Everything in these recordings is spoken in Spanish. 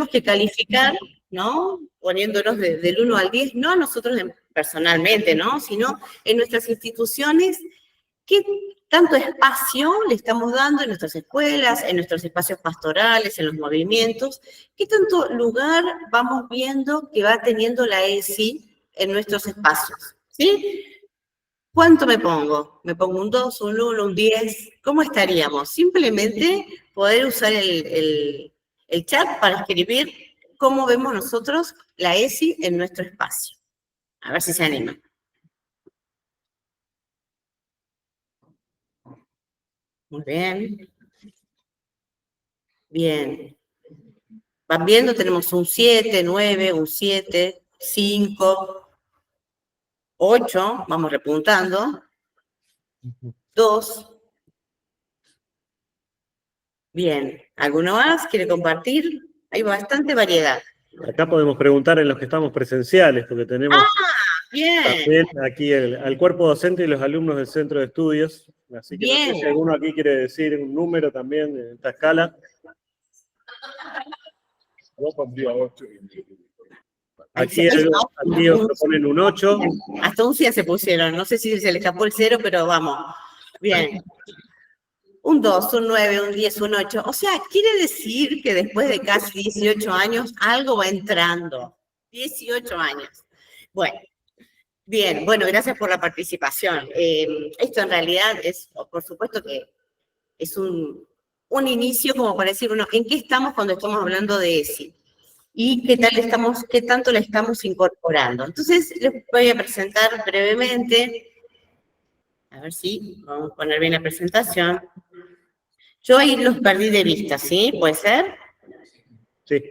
tendremos que calificar, ¿no? Poniéndonos del 1 al 10, no a nosotros personalmente, ¿no? Sino en nuestras instituciones, ¿qué tanto espacio le estamos dando en nuestras escuelas, en nuestros espacios pastorales, en los movimientos? ¿Qué tanto lugar vamos viendo que va teniendo la ESI en nuestros espacios? ¿Sí? ¿Cuánto me pongo? ¿Me pongo un 2, un 1, un 10? ¿Cómo estaríamos? Simplemente poder usar el chat para escribir cómo vemos nosotros la ESI en nuestro espacio. A ver si se animan. Muy bien. Bien. ¿Van viendo? Tenemos un 7, 9, un 7, 5, 8, vamos repuntando. 2. Bien. ¿Alguno más quiere compartir? Hay bastante variedad. Acá podemos preguntar en los que estamos presenciales, porque tenemos bien. También aquí al cuerpo docente y los alumnos del centro de estudios. Así que Bien. no sé si alguno aquí quiere decir un número también en esta escala. Yo pondría 8. Aquí proponen un 8. Hasta un 100 se pusieron. No sé si se le escapó el 0, pero vamos. Bien. Un 2, un 9, un 10, un 8. O sea, quiere decir que después de casi 18 años, algo va entrando. 18 años. Bueno. Bien, bueno, gracias por la participación. Esto en realidad es, por supuesto que es un inicio como para decir, bueno, ¿en qué estamos cuando estamos hablando de ESI? ¿Y qué tanto la estamos incorporando? Entonces, les voy a presentar brevemente, a ver si vamos a poner bien la presentación. Yo ahí los perdí de vista, ¿sí? ¿Puede ser? Sí.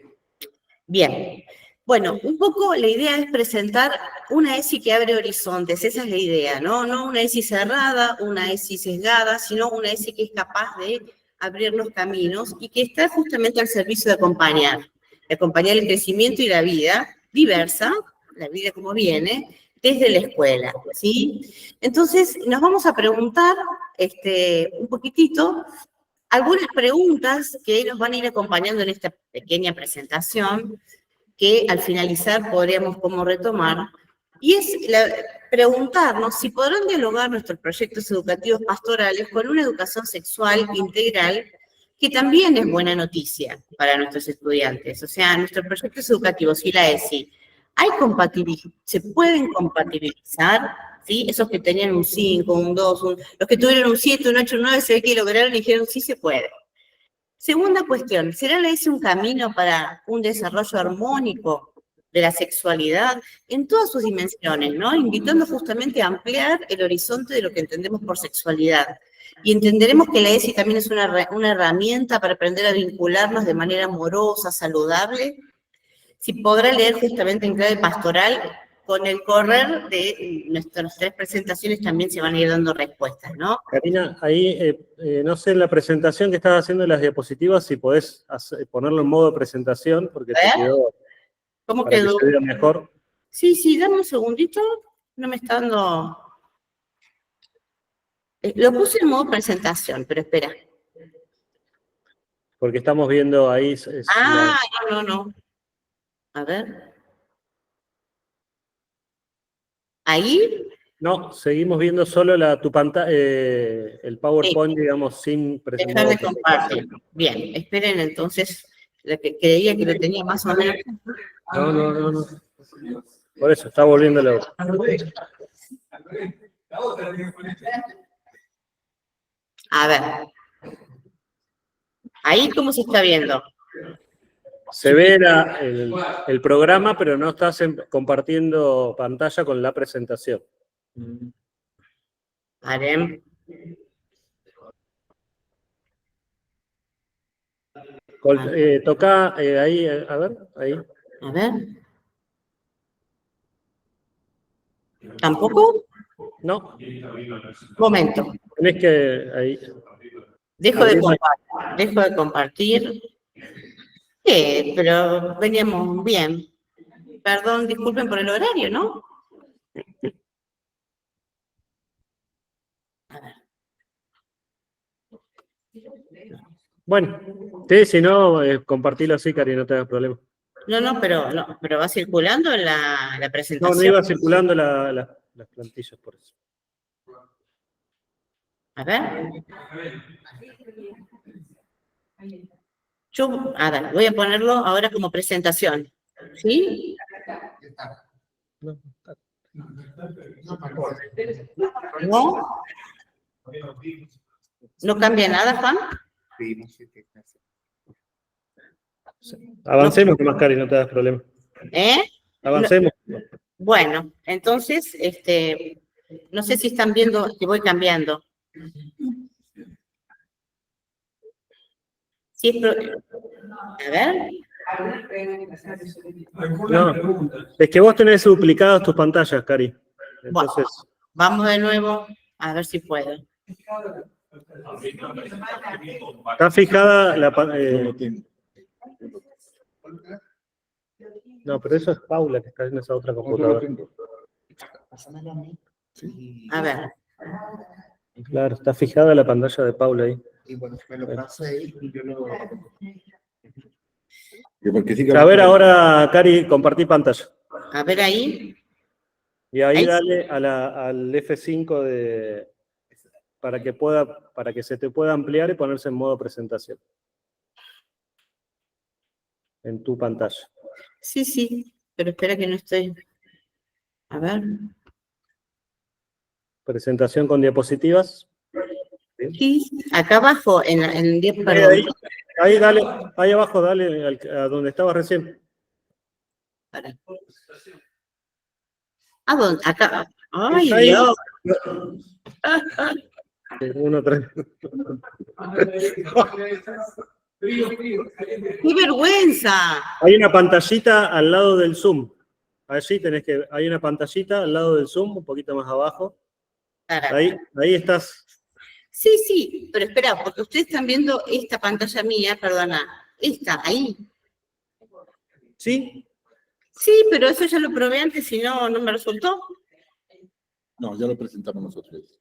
Bien. Bueno, un poco la idea es presentar una ESI que abre horizontes, esa es la idea, ¿no? No una ESI cerrada, una ESI sesgada, sino una ESI que es capaz de abrirnos caminos y que está justamente al servicio de acompañar el crecimiento y la vida diversa, la vida como viene, desde la escuela, ¿sí? Entonces, nos vamos a preguntar un poquitito algunas preguntas que nos van a ir acompañando en esta pequeña presentación, que al finalizar podríamos como retomar, y es preguntarnos si podrán dialogar nuestros proyectos educativos pastorales con una educación sexual integral, que también es buena noticia para nuestros estudiantes. O sea, nuestros proyectos educativos y la ESI, se pueden compatibilizar, ¿sí? Esos que tenían un 5, un 2, los que tuvieron un 7, un 8, un 9, se ve que lograron y dijeron, sí se puede. Segunda cuestión, ¿será la ESI un camino para un desarrollo armónico de la sexualidad en todas sus dimensiones, ¿no? Invitando justamente a ampliar el horizonte de lo que entendemos por sexualidad. Y entenderemos que la ESI también es una herramienta para aprender a vincularnos de manera amorosa, saludable. Si podrá leer justamente en clave pastoral, con el correr de nuestras 3 presentaciones también se van a ir dando respuestas, ¿no? Karina, ahí, no sé, en la presentación que estás haciendo de las diapositivas, si podés ponerlo en modo presentación, porque te quedó ¿Cómo para quedó? que se vea mejor. Sí, dame un segundito, no me está dando... Lo puse en modo presentación, pero espera. Porque estamos viendo ahí... No. A ver. ¿Ahí? No, seguimos viendo solo tu pantalla, el PowerPoint, digamos, sin Dejar de compartir. Bien, esperen entonces, la que creía que lo tenía más o menos. No. Por eso, está volviendo la otra. A ver. ¿Ahí cómo se está viendo? Se ve el programa, pero no estás compartiendo pantalla con la presentación. Harem. Toca ahí, a ver, ahí. A ver. ¿Tampoco? No. Momento. Tenés que ahí. Dejo de compartir. Sí, pero veníamos bien. Perdón, disculpen por el horario, ¿no? A ver. Bueno, sí, si no, compartilo así, Cari, no tengas problema. No, pero va circulando en la No, presentación. no iba circulando las plantillas por eso. A ver. A ver, voy a ponerlo ahora como presentación. ¿Sí? ¿No? ¿No cambia nada, Juan? Avancemos nomás, Cari, no te das problema. ¿Eh? Avancemos. Bueno, entonces, no sé si están viendo que voy cambiando. Sí, a ver. No, es que vos tenés duplicadas tus pantallas, Cari. Entonces, Bueno, vamos de nuevo a ver si puedo. está fijada la no, pero eso es Paula que está en esa otra computadora. A ver. Claro, está fijada la pantalla de Paula ahí. Y bueno, me lo pasé ahí y yo lo... A ver ahora, Cari, compartí pantalla. A ver ahí. Y ahí Ahí. dale al F5 para que se te pueda ampliar y ponerse en modo presentación. En tu pantalla. Sí, pero espera que no estoy. A ver. Presentación con diapositivas. Sí, acá abajo, Ahí dale, ahí abajo, dale a donde estabas recién. ¿A dónde? Acá. ¡Ay, Ahí. Dios! 1, 3. ¡Qué vergüenza! Hay una pantallita al lado del Zoom. Allí hay una pantallita al lado del Zoom, un poquito más abajo. Ahí estás. Sí, pero espera, porque ustedes están viendo esta pantalla mía, perdona. Esta, ahí. ¿Sí? Sí, pero eso ya lo probé antes y no me resultó. No, ya lo presentamos nosotros.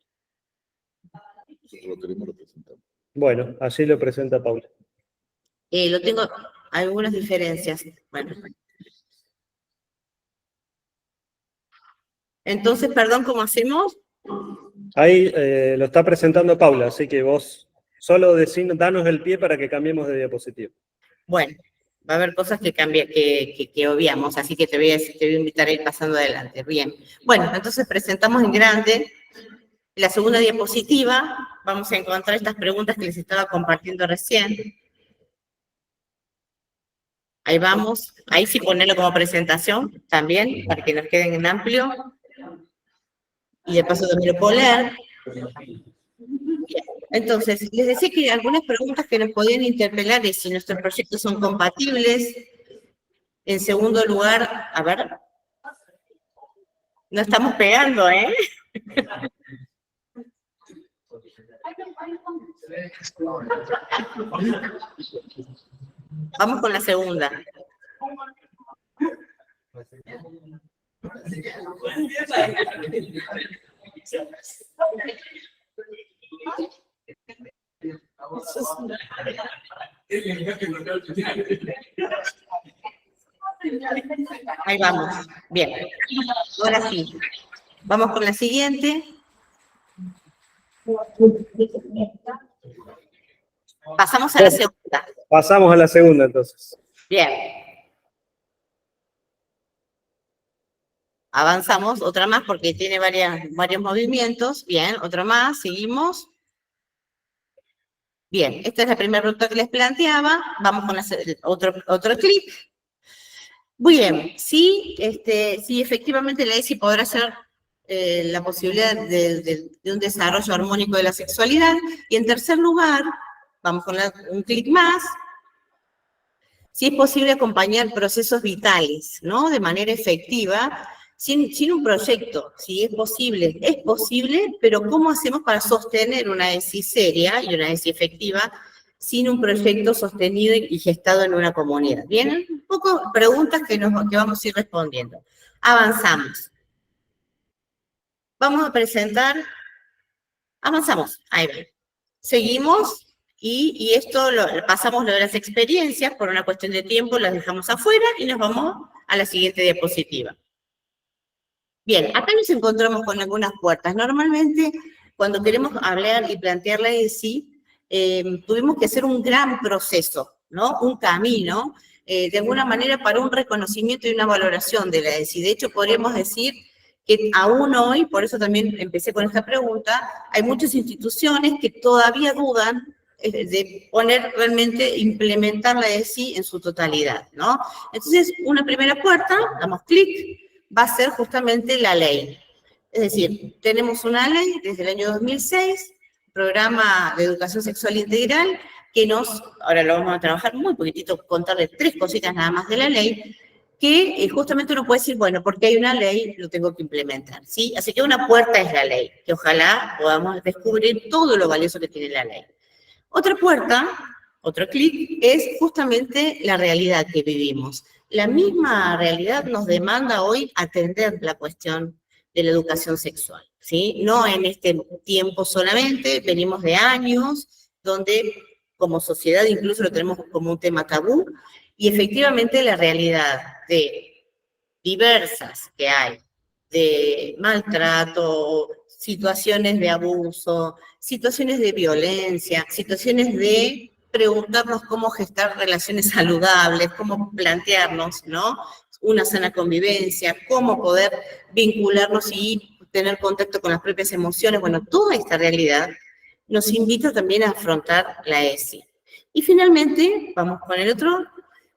Nosotros lo queremos, lo presentamos. Bueno, allí lo presenta Paula. Lo tengo algunas diferencias. Bueno. Entonces, perdón, ¿cómo hacemos? Ahí lo está presentando Paula, así que vos solo danos el pie para que cambiemos de diapositiva. Bueno, va a haber cosas que obviamos, así que te voy a invitar a ir pasando adelante. Bien. Bueno, entonces presentamos en grande. En la segunda diapositiva vamos a encontrar estas preguntas que les estaba compartiendo recién. Ahí vamos. Ahí sí ponerlo como presentación también, para que nos queden en amplio. Y de paso también lo puedo leer. Bien. Entonces, les decía que algunas preguntas que nos podían interpelar es si nuestros proyectos son compatibles. En segundo lugar, a ver. No estamos pegando, ¿eh? Vamos con la segunda. Ahí vamos. Bien. Ahora sí. Vamos con la siguiente. Pasamos a la segunda. Pasamos a la segunda, entonces. Bien. Avanzamos, otra más porque tiene varios movimientos. Bien, otra más, seguimos. Bien, esta es la primera pregunta que les planteaba. Vamos con otro clic. Bien, sí, efectivamente la ESI podrá ser la posibilidad de un desarrollo armónico de la sexualidad. Y en tercer lugar, vamos con un clic más, si es posible acompañar procesos vitales, ¿no? De manera efectiva, sin un proyecto, si es posible, pero ¿cómo hacemos para sostener una ESI seria y una ESI efectiva sin un proyecto sostenido y gestado en una comunidad? Bien, un poco preguntas que vamos a ir respondiendo. Avanzamos. Vamos a presentar. Avanzamos. Ahí va. Seguimos. y esto pasamos lo de las experiencias, por una cuestión de tiempo las dejamos afuera y nos vamos a la siguiente diapositiva. Bien, acá nos encontramos con algunas puertas. Normalmente, cuando queremos hablar y plantear la ESI, tuvimos que hacer un gran proceso, ¿no? Un camino, de alguna manera, para un reconocimiento y una valoración de la ESI. De hecho, podríamos decir que aún hoy, por eso también empecé con esta pregunta, hay muchas instituciones que todavía dudan de poner realmente, implementar la ESI en su totalidad, ¿no? Entonces, una primera puerta, damos clic, va a ser justamente la ley. Es decir, tenemos una ley desde el año 2006, Programa de Educación Sexual Integral, que ahora lo vamos a trabajar muy poquitito, contarles 3 cositas nada más de la ley, que justamente uno puede decir, bueno, porque hay una ley, lo tengo que implementar, ¿sí? Así que una puerta es la ley, que ojalá podamos descubrir todo lo valioso que tiene la ley. Otra puerta, otro clic, es justamente la realidad que vivimos. La misma realidad nos demanda hoy atender la cuestión de la educación sexual, ¿sí? No en este tiempo solamente, venimos de años donde como sociedad incluso lo tenemos como un tema tabú, y efectivamente la realidad de diversas que hay, de maltrato, situaciones de abuso, situaciones de violencia, situaciones de preguntarnos cómo gestar relaciones saludables, cómo plantearnos, ¿no? Una sana convivencia, cómo poder vincularnos y tener contacto con las propias emociones. Bueno, toda esta realidad nos invita también a afrontar la ESI. Y finalmente, vamos con el otro,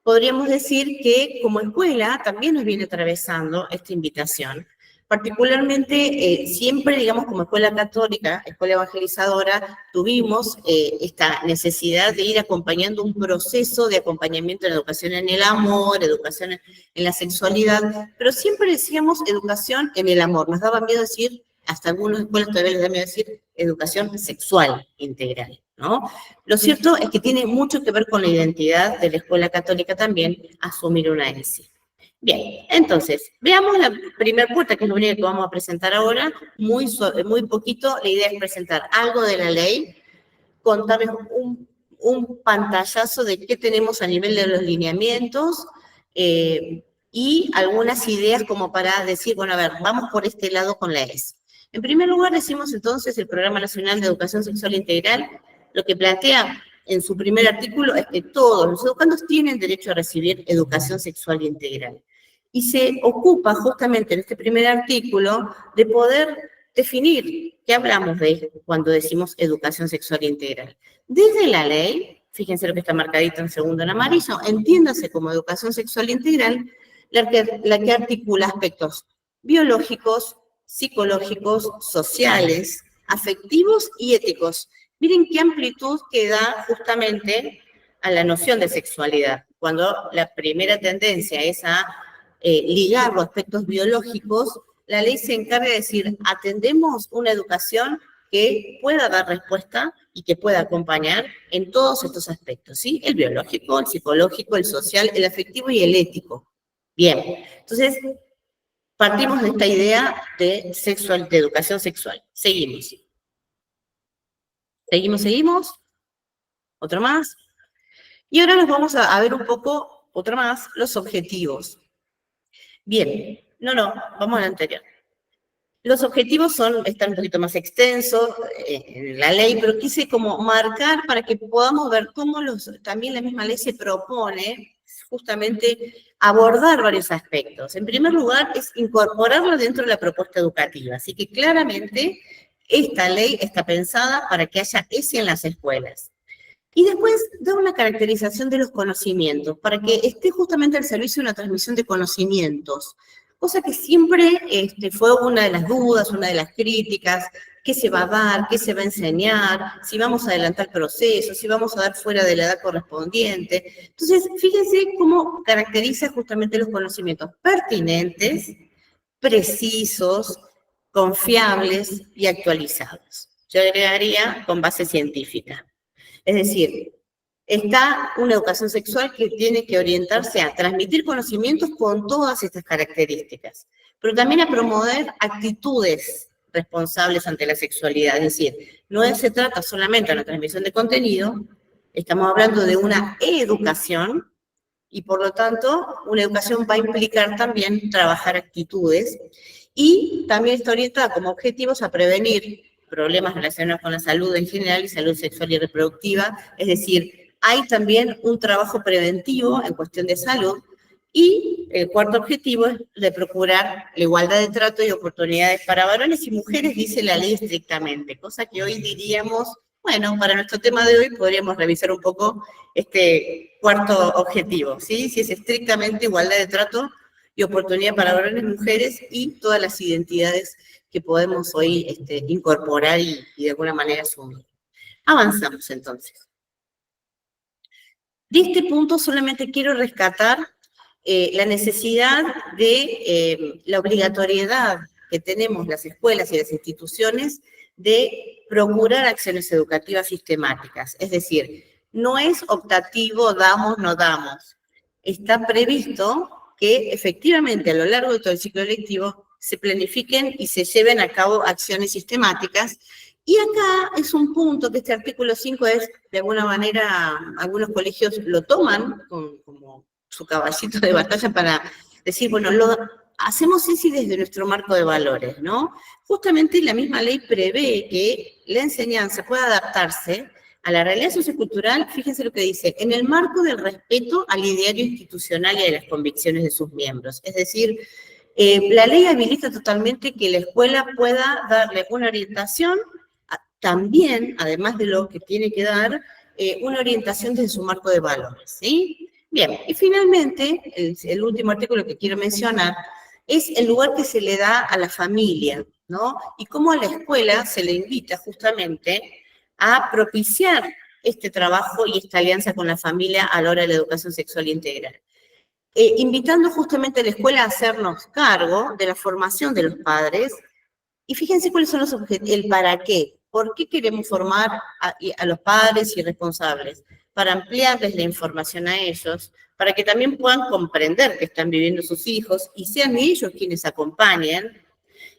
podríamos decir que como escuela también nos viene atravesando esta invitación. Particularmente, siempre, digamos, como escuela católica, escuela evangelizadora, tuvimos esta necesidad de ir acompañando un proceso de acompañamiento en la educación en el amor, educación en la sexualidad, pero siempre decíamos educación en el amor. Nos daba miedo decir, hasta algunas escuelas todavía les da miedo decir educación sexual integral, ¿no? Lo cierto es que tiene mucho que ver con la identidad de la escuela católica también asumir una ESI. Bien, entonces, veamos la primera puerta, que es lo único que vamos a presentar ahora, muy poquito. La idea es presentar algo de la ley, contarles un pantallazo de qué tenemos a nivel de los lineamientos, y algunas ideas como para decir, bueno, a ver, vamos por este lado con la ESI. En primer lugar, decimos entonces el Programa Nacional de Educación Sexual Integral, lo que plantea en su primer artículo es que todos los educandos tienen derecho a recibir educación sexual integral. Y se ocupa justamente en este primer artículo de poder definir qué hablamos de cuando decimos educación sexual integral. Desde la ley, fíjense lo que está marcadito en segundo en amarillo, entiéndase como educación sexual integral, la que articula aspectos biológicos, psicológicos, sociales, afectivos y éticos. Miren qué amplitud que da justamente a la noción de sexualidad. Cuando la primera tendencia es a ligar los aspectos biológicos, la ley se encarga de decir, atendemos una educación que pueda dar respuesta y que pueda acompañar en todos estos aspectos, ¿sí? El biológico, el psicológico, el social, el afectivo y el ético. Bien, entonces partimos de esta idea de educación sexual. Seguimos. Seguimos. Otro más. Y ahora nos vamos a ver un poco, otro más, los objetivos. Bien, vamos al anterior. Los objetivos están un poquito más extensos en la ley, pero quise como marcar para que podamos ver cómo también la misma ley se propone justamente abordar varios aspectos. En primer lugar, es incorporarlo dentro de la propuesta educativa. Así que claramente esta ley está pensada para que haya ESI en las escuelas. Y después da una caracterización de los conocimientos, para que esté justamente al servicio de una transmisión de conocimientos, cosa que siempre fue una de las dudas, una de las críticas, qué se va a dar, qué se va a enseñar, si vamos a adelantar procesos, si vamos a dar fuera de la edad correspondiente. Entonces, fíjense cómo caracteriza justamente los conocimientos pertinentes, precisos, confiables y actualizados. Yo agregaría con base científica. Es decir, está una educación sexual que tiene que orientarse a transmitir conocimientos con todas estas características, pero también a promover actitudes responsables ante la sexualidad. Es decir, no se trata solamente de la transmisión de contenido, estamos hablando de una educación y por lo tanto una educación va a implicar también trabajar actitudes y también está orientada como objetivos a prevenir problemas relacionados con la salud en general y salud sexual y reproductiva. Es decir, hay también un trabajo preventivo en cuestión de salud. Y el cuarto objetivo es de procurar la igualdad de trato y oportunidades para varones y mujeres, dice la ley estrictamente, cosa que hoy diríamos, bueno, para nuestro tema de hoy podríamos revisar un poco este cuarto objetivo, ¿sí? Si es estrictamente igualdad de trato y oportunidad para varones y mujeres y todas las identidades que podemos hoy incorporar y de alguna manera asumir. Avanzamos entonces. De este punto solamente quiero rescatar la necesidad de la obligatoriedad que tenemos las escuelas y las instituciones de procurar acciones educativas sistemáticas. Es decir, no es optativo, damos, no damos. Está previsto que efectivamente a lo largo de todo el ciclo lectivo se planifiquen y se lleven a cabo acciones sistemáticas. Y acá es un punto que este artículo 5 es, de alguna manera, algunos colegios lo toman como su caballito de batalla para decir, bueno, lo hacemos ESI desde nuestro marco de valores, ¿no? Justamente la misma ley prevé que la enseñanza pueda adaptarse a la realidad sociocultural, fíjense lo que dice, en el marco del respeto al ideario institucional y a las convicciones de sus miembros. Es decir, la ley habilita totalmente que la escuela pueda darle una orientación, también, además de lo que tiene que dar, una orientación desde su marco de valores, ¿sí? Bien, y finalmente, el último artículo que quiero mencionar es el lugar que se le da a la familia, ¿no? Y cómo a la escuela se le invita justamente a propiciar este trabajo y esta alianza con la familia a la hora de la educación sexual integral. Invitando justamente a la escuela a hacernos cargo de la formación de los padres, y fíjense cuáles son los objetivos, el para qué. ¿Por qué queremos formar a los padres y responsables? Para ampliarles la información a ellos, para que también puedan comprender que están viviendo sus hijos y sean ellos quienes acompañen,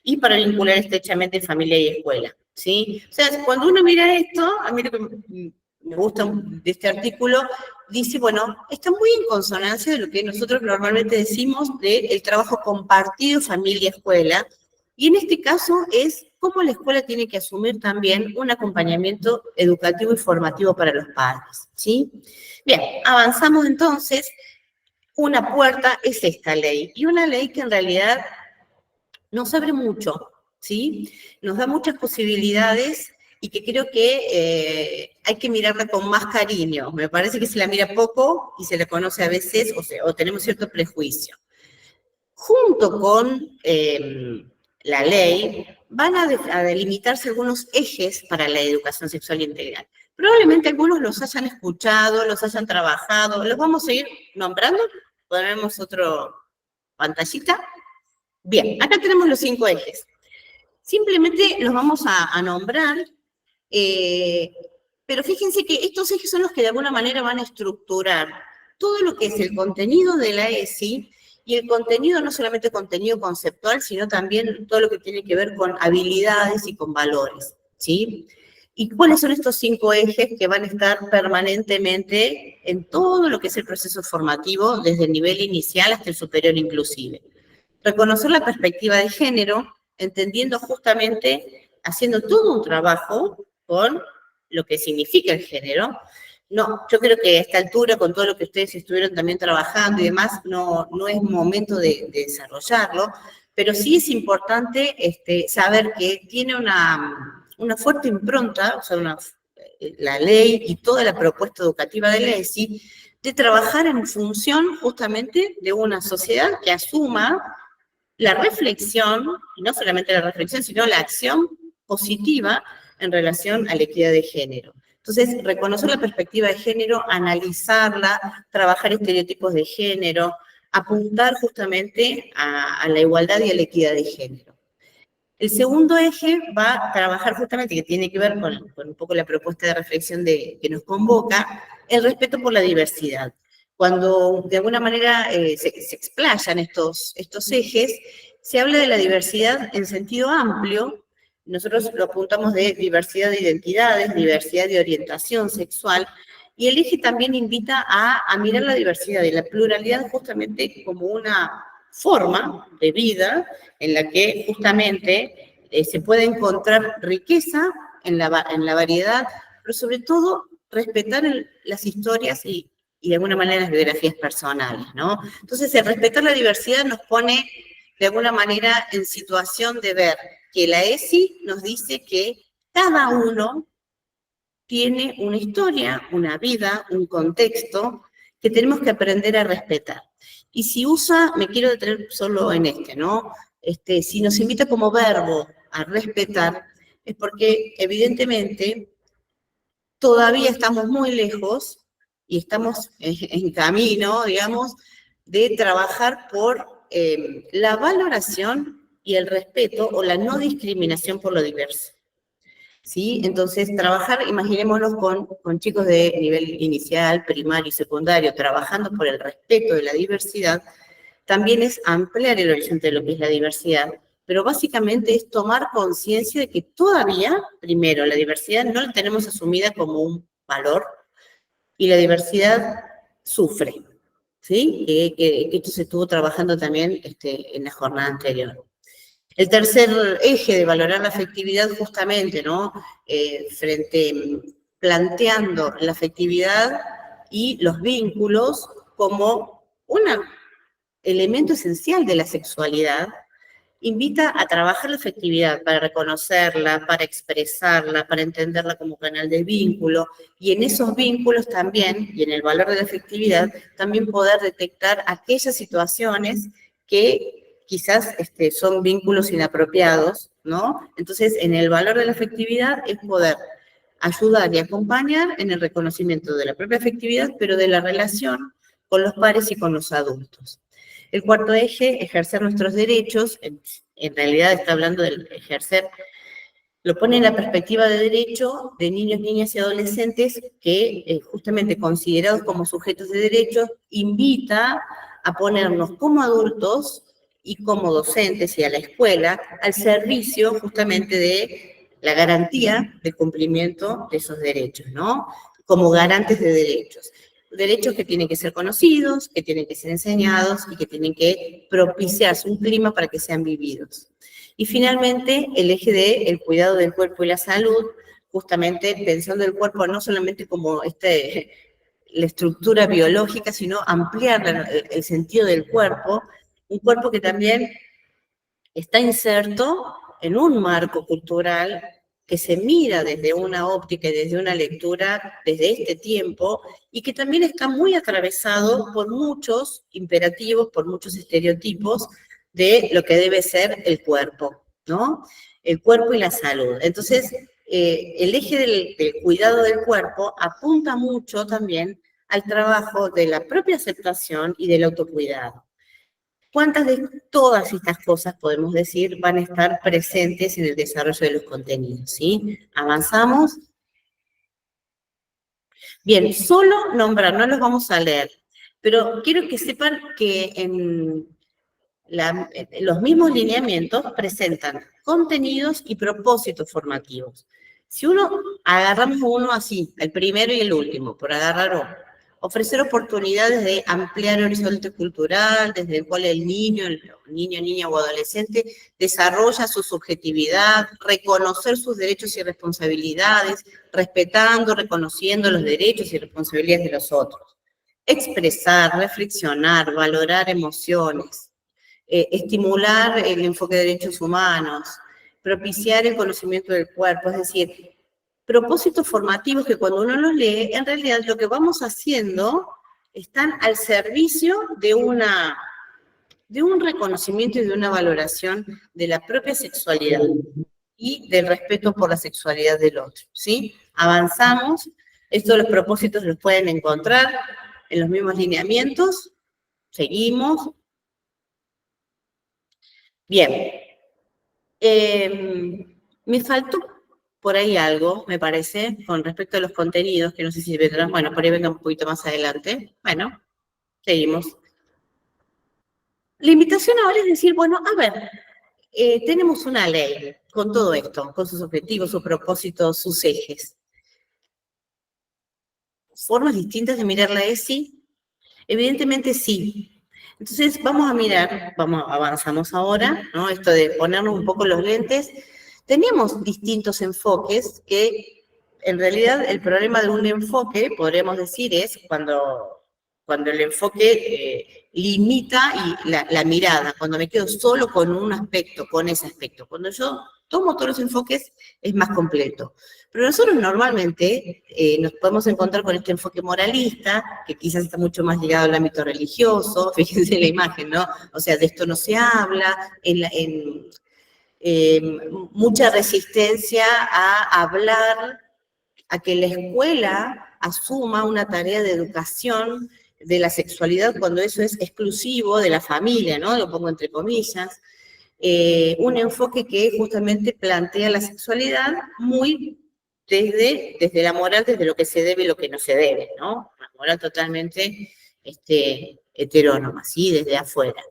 y para vincular estrechamente familia y escuela, ¿sí? O sea, cuando uno mira esto, a mí lo que me gusta de este artículo, dice, bueno, está muy en consonancia de lo que nosotros normalmente decimos del trabajo compartido familia-escuela, y en este caso es cómo la escuela tiene que asumir también un acompañamiento educativo y formativo para los padres, ¿sí? Bien, avanzamos entonces. Una puerta es esta ley, y una ley que en realidad nos abre mucho, ¿sí? Nos da muchas posibilidades y que creo que hay que mirarla con más cariño. Me parece que se la mira poco y se la conoce a veces o tenemos cierto prejuicio. Junto con la ley, van a delimitarse algunos ejes para la educación sexual integral. Probablemente algunos los hayan escuchado, los hayan trabajado, los vamos a ir nombrando. Ponemos otro pantallita. Bien, acá tenemos los 5 ejes. Simplemente los vamos a nombrar, pero fíjense que estos ejes son los que de alguna manera van a estructurar todo lo que es el contenido de la ESI, y el contenido no solamente contenido conceptual, sino también todo lo que tiene que ver con habilidades y con valores, ¿sí? ¿Y cuáles son estos 5 ejes que van a estar permanentemente en todo lo que es el proceso formativo, desde el nivel inicial hasta el superior inclusive? Reconocer la perspectiva de género, entendiendo justamente, haciendo todo un trabajo con lo que significa el género. No, yo creo que a esta altura, con todo lo que ustedes estuvieron también trabajando y demás, no es momento de desarrollarlo, pero sí es importante saber que tiene una fuerte impronta, o sea, la ley y toda la propuesta educativa de la ESI, de trabajar en función justamente de una sociedad que asuma la reflexión, y no solamente la reflexión, sino la acción positiva en relación a la equidad de género. Entonces, reconocer la perspectiva de género, analizarla, trabajar estereotipos de género, apuntar justamente a la igualdad y a la equidad de género. El segundo eje va a trabajar justamente, que tiene que ver con un poco la propuesta de reflexión que nos convoca, el respeto por la diversidad. Cuando de alguna manera se explayan estos ejes, se habla de la diversidad en sentido amplio, nosotros lo apuntamos de diversidad de identidades, diversidad de orientación sexual, y el eje también invita a mirar la diversidad y la pluralidad justamente como una forma de vida en la que justamente se puede encontrar riqueza en la variedad, pero sobre todo respetar las historias y de alguna manera las biografías personales, ¿no? Entonces, el respetar la diversidad nos pone de alguna manera en situación de ver que la ESI nos dice que cada uno tiene una historia, una vida, un contexto que tenemos que aprender a respetar. Y si usa, me quiero detener solo en ¿no? Si nos invita como verbo a respetar, es porque evidentemente todavía estamos muy lejos y estamos en camino, digamos, de trabajar por la valoración y el respeto o la no discriminación por lo diverso. ¿Sí? Entonces, trabajar, imaginémonos con chicos de nivel inicial, primario y secundario, trabajando por el respeto de la diversidad, también es ampliar el horizonte de lo que es la diversidad, pero básicamente es tomar conciencia de que todavía, primero, la diversidad no la tenemos asumida como un valor y la diversidad sufre, ¿sí? Que esto se estuvo trabajando también en la jornada anterior. El tercer eje de valorar la afectividad justamente, ¿no? Planteando la afectividad y los vínculos como un elemento esencial de la sexualidad, invita a trabajar la afectividad para reconocerla, para expresarla, para entenderla como canal de vínculo, y en esos vínculos también, y en el valor de la afectividad, también poder detectar aquellas situaciones que quizás son vínculos inapropiados, ¿no? Entonces, en el valor de la afectividad es poder ayudar y acompañar en el reconocimiento de la propia afectividad, pero de la relación con los pares y con los adultos. El cuarto eje, ejercer nuestros derechos, en realidad está hablando del ejercer, lo pone en la perspectiva de derecho de niños, niñas y adolescentes que justamente considerados como sujetos de derechos, invita a ponernos como adultos y como docentes y a la escuela al servicio justamente de la garantía de cumplimiento de esos derechos, ¿no? Como garantes de derechos. Derechos que tienen que ser conocidos, que tienen que ser enseñados y que tienen que propiciarse un clima para que sean vividos. Y finalmente, el eje del cuidado del cuerpo y la salud, justamente pensando el cuerpo no solamente como la estructura biológica, sino ampliar el sentido del cuerpo, un cuerpo que también está inserto en un marco cultural que se mira desde una óptica y desde una lectura desde este tiempo y que también está muy atravesado por muchos imperativos, por muchos estereotipos de lo que debe ser el cuerpo, ¿no? El cuerpo y la salud. Entonces, el eje del cuidado del cuerpo apunta mucho también al trabajo de la propia aceptación y del autocuidado. ¿Cuántas de todas estas cosas, podemos decir, van a estar presentes en el desarrollo de los contenidos? ¿Sí? ¿Avanzamos? Bien, solo nombrar, no los vamos a leer, pero quiero que sepan que en los mismos lineamientos presentan contenidos y propósitos formativos. Si agarramos uno así, el primero y el último, por agarrar uno, ofrecer oportunidades de ampliar el horizonte cultural, desde el cual el niño, niña o adolescente desarrolla su subjetividad, reconocer sus derechos y responsabilidades, respetando, reconociendo los derechos y responsabilidades de los otros. Expresar, reflexionar, valorar emociones, estimular el enfoque de derechos humanos, propiciar el conocimiento del cuerpo, es decir, propósitos formativos que cuando uno los lee, en realidad lo que vamos haciendo están al servicio de un reconocimiento y de una valoración de la propia sexualidad y del respeto por la sexualidad del otro, ¿sí? Avanzamos, estos los propósitos los pueden encontrar en los mismos lineamientos, seguimos. Bien, me faltó por ahí algo, me parece, con respecto a los contenidos, que no sé si vendrán, bueno, por ahí venga un poquito más adelante. Bueno, seguimos. La invitación ahora es decir, bueno, a ver, tenemos una ley con todo esto, con sus objetivos, sus propósitos, sus ejes. ¿Formas distintas de mirar la ESI? Evidentemente sí. Entonces vamos a mirar, avanzamos ahora, ¿no? Esto de ponernos un poco los lentes. Teníamos distintos enfoques que en realidad el problema de un enfoque, podríamos decir, es cuando el enfoque limita la mirada, cuando me quedo solo con un aspecto, con ese aspecto. Cuando yo tomo todos los enfoques es más completo. Pero nosotros normalmente nos podemos encontrar con este enfoque moralista, que quizás está mucho más ligado al ámbito religioso, fíjense en la imagen, ¿no? O sea, de esto no se habla, mucha resistencia a hablar, a que la escuela asuma una tarea de educación de la sexualidad cuando eso es exclusivo de la familia, ¿no? Lo pongo entre comillas. Un enfoque que justamente plantea la sexualidad muy desde la moral, desde lo que se debe y lo que no se debe, ¿no? Una moral totalmente heterónoma, ¿sí? Desde afuera.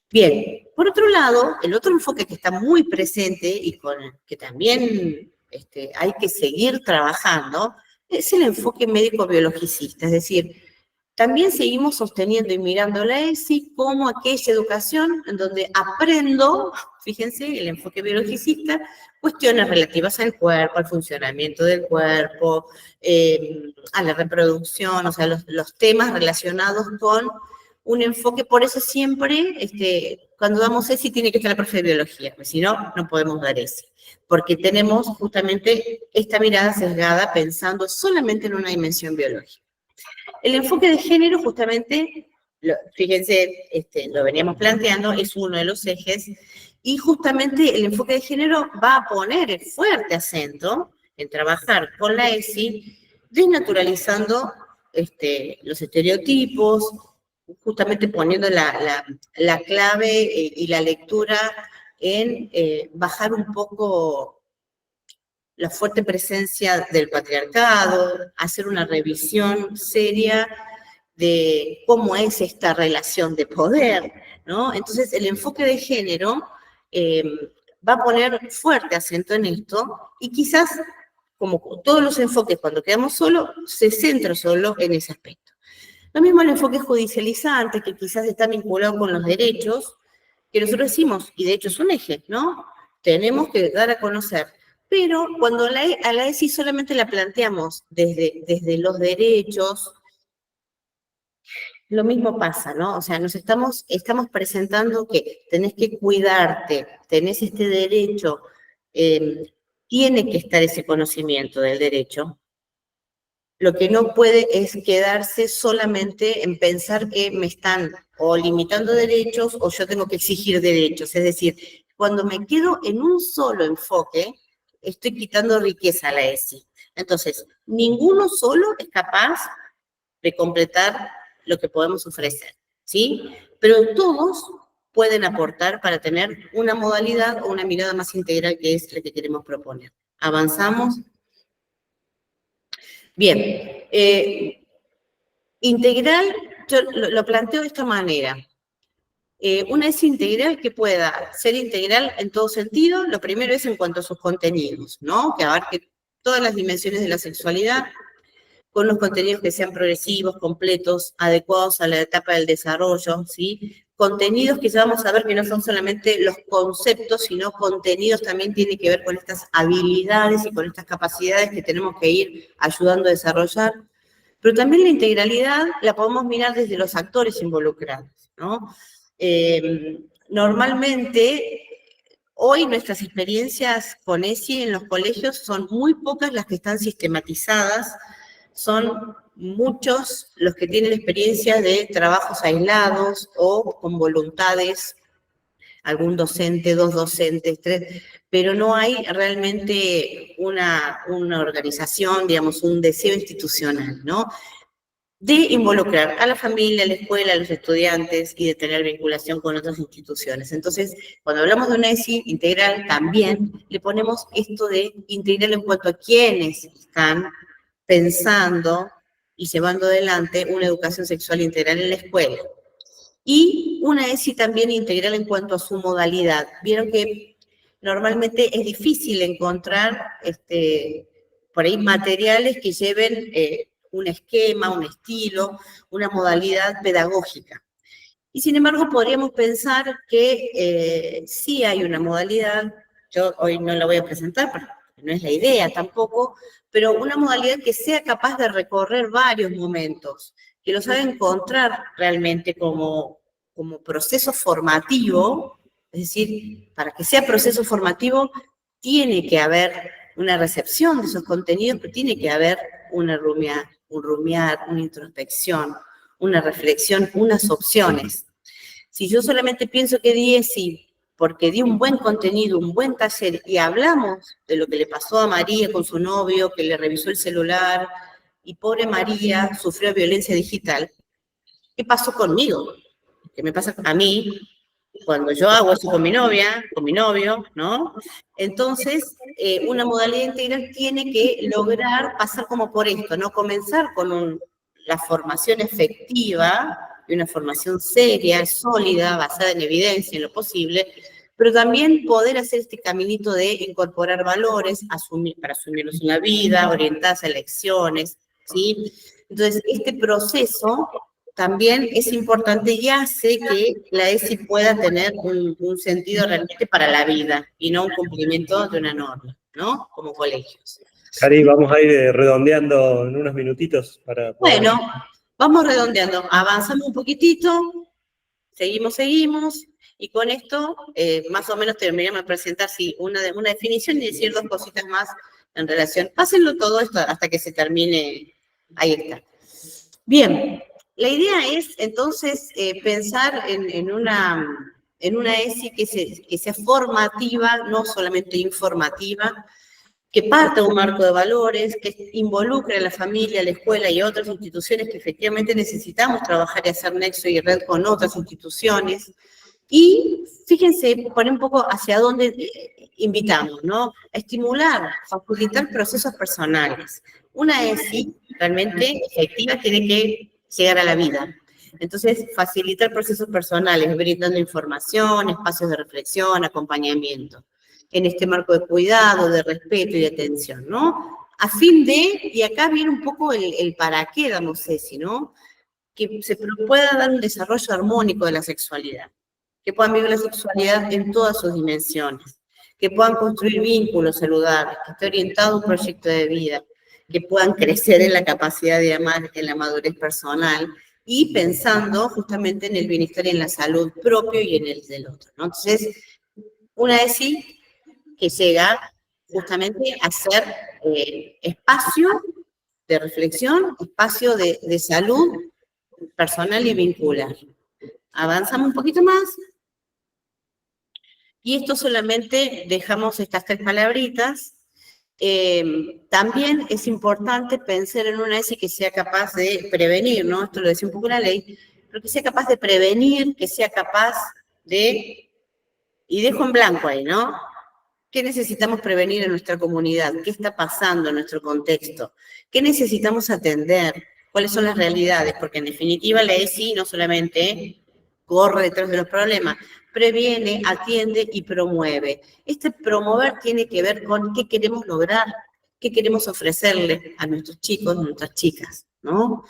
Bien, por otro lado, el otro enfoque que está muy presente y con el que también hay que seguir trabajando es el enfoque médico-biologicista, es decir, también seguimos sosteniendo y mirando la ESI como aquella educación en donde aprendo, fíjense, el enfoque biologicista, cuestiones relativas al cuerpo, al funcionamiento del cuerpo, a la reproducción, o sea, los temas relacionados con un enfoque. Por eso siempre, cuando damos ESI tiene que estar la profe de biología, porque si no, no podemos dar ESI, porque tenemos justamente esta mirada sesgada pensando solamente en una dimensión biológica. El enfoque de género, justamente, fíjense, lo veníamos planteando, es uno de los ejes, y justamente el enfoque de género va a poner el fuerte acento en trabajar con la ESI, desnaturalizando los estereotipos, justamente poniendo la clave y la lectura en bajar un poco la fuerte presencia del patriarcado, hacer una revisión seria de cómo es esta relación de poder, ¿no? Entonces, el enfoque de género va a poner fuerte acento en esto y quizás, como todos los enfoques, cuando quedamos solos, se centra solo en ese aspecto. Lo mismo el enfoque judicializante, que quizás está vinculado con los derechos, que nosotros decimos, y de hecho es un eje, ¿no? Tenemos que dar a conocer. Pero cuando a la ESI solamente la planteamos desde los derechos, lo mismo pasa, ¿no? O sea, nos estamos presentando que tenés que cuidarte, tenés este derecho, tiene que estar ese conocimiento del derecho. Lo que no puede es quedarse solamente en pensar que me están o limitando derechos o yo tengo que exigir derechos. Es decir, cuando me quedo en un solo enfoque, estoy quitando riqueza a la ESI. Entonces, ninguno solo es capaz de completar lo que podemos ofrecer, ¿sí? Pero todos pueden aportar para tener una modalidad o una mirada más integral que es la que queremos proponer. ¿Avanzamos? Bien. Integral, yo lo planteo de esta manera. Una ESI integral que pueda ser integral en todo sentido. Lo primero es en cuanto a sus contenidos, ¿no? Que abarque todas las dimensiones de la sexualidad, con los contenidos que sean progresivos, completos, adecuados a la etapa del desarrollo, ¿sí? Contenidos que ya vamos a ver que no son solamente los conceptos, sino contenidos también tienen que ver con estas habilidades y con estas capacidades que tenemos que ir ayudando a desarrollar. Pero también la integralidad la podemos mirar desde los actores involucrados, ¿no? Normalmente, hoy nuestras experiencias con ESI en los colegios son muy pocas las que están sistematizadas, son muchos los que tienen experiencia de trabajos aislados o con voluntades, algún docente, 2 docentes, 3, pero no hay realmente una organización, digamos, un deseo institucional, ¿no? De involucrar a la familia, a la escuela, a los estudiantes y de tener vinculación con otras instituciones. Entonces, cuando hablamos de una ESI integral, también le ponemos esto de integral en cuanto a quienes están pensando y llevando adelante una educación sexual integral en la escuela. y una ESI también integral en cuanto a su modalidad. Vieron que normalmente es difícil encontrar por ahí materiales que lleven un esquema, un estilo, una modalidad pedagógica. Y sin embargo podríamos pensar que sí hay una modalidad, yo hoy no la voy a presentar, porque no es la idea tampoco, pero una modalidad que sea capaz de recorrer varios momentos, que los haga encontrar realmente como proceso formativo, es decir, para que sea proceso formativo tiene que haber una recepción de esos contenidos, pero tiene que haber un rumiar, una introspección, una reflexión, unas opciones. Si yo solamente pienso que di ESI porque di un buen contenido, un buen taller, y hablamos de lo que le pasó a María con su novio, que le revisó el celular, y pobre María sufrió violencia digital, ¿qué pasó conmigo? ¿Qué me pasa a mí cuando yo hago eso con mi novia, con mi novio, ¿no? Entonces, una modalidad integral tiene que lograr pasar como por esto, ¿no? Comenzar con la formación efectiva, y una formación seria, sólida, basada en evidencia en lo posible, pero también poder hacer este caminito de incorporar valores, para asumirlos en la vida, orientarse a elecciones, ¿sí? Entonces, este proceso también es importante y hace que la ESI pueda tener un sentido realmente para la vida y no un cumplimiento de una norma, ¿no? Como colegios. Cari, vamos a ir redondeando en unos minutitos para poder... Bueno, vamos redondeando. Avanzamos un poquitito, seguimos, y con esto más o menos terminamos de presentar una definición y decir dos cositas más en relación. Pásenlo todo esto hasta que se termine. Ahí está. Bien. La idea es, entonces, pensar en una ESI que sea formativa, no solamente informativa, que parta de un marco de valores, que involucre a la familia, a la escuela y a otras instituciones que efectivamente necesitamos trabajar y hacer nexo y red con otras instituciones. Y fíjense, poner un poco hacia dónde invitamos, ¿no? A estimular, facilitar procesos personales. Una ESI realmente efectiva tiene que llegar a la vida. Entonces, facilitar procesos personales, brindando información, espacios de reflexión, acompañamiento, en este marco de cuidado, de respeto y de atención, ¿no? A fin de, y acá viene un poco el para qué damos ESI, ¿no? Que se pueda dar un desarrollo armónico de la sexualidad, que puedan vivir la sexualidad en todas sus dimensiones, que puedan construir vínculos saludables, que esté orientado a un proyecto de vida, que puedan crecer en la capacidad de amar, en la madurez personal, y pensando justamente en el bienestar y en la salud propio y en el del otro, ¿no? Entonces, una ESI que llega justamente a ser espacio de reflexión, espacio de salud personal y vincular. Avanzamos un poquito más. Y esto solamente dejamos estas tres palabritas. También es importante pensar en una ESI que sea capaz de prevenir, ¿no? Esto lo decía un poco la ley, pero que sea capaz de prevenir, que sea capaz de, y dejo en blanco ahí, ¿no? ¿Qué necesitamos prevenir en nuestra comunidad? ¿Qué está pasando en nuestro contexto? ¿Qué necesitamos atender? ¿Cuáles son las realidades? Porque en definitiva la ESI no solamente corre detrás de los problemas, previene, atiende y promueve. Este promover tiene que ver con qué queremos lograr, qué queremos ofrecerle a nuestros chicos, a nuestras chicas, ¿no?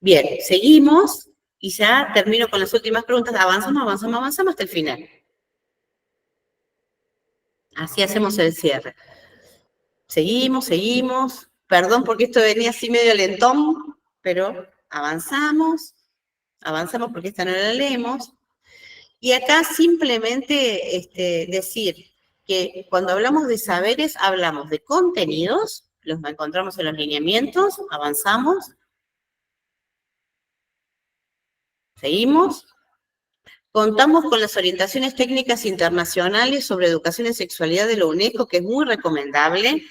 Bien, seguimos y ya termino con las últimas preguntas. Avanzamos hasta el final. Así hacemos el cierre. Seguimos. Perdón porque esto venía así medio lentón, pero avanzamos porque esta no la leemos. Y acá simplemente decir que cuando hablamos de saberes, hablamos de contenidos, los encontramos en los lineamientos, avanzamos. Seguimos. Contamos con las orientaciones técnicas internacionales sobre educación y sexualidad de la UNESCO, que es muy recomendable.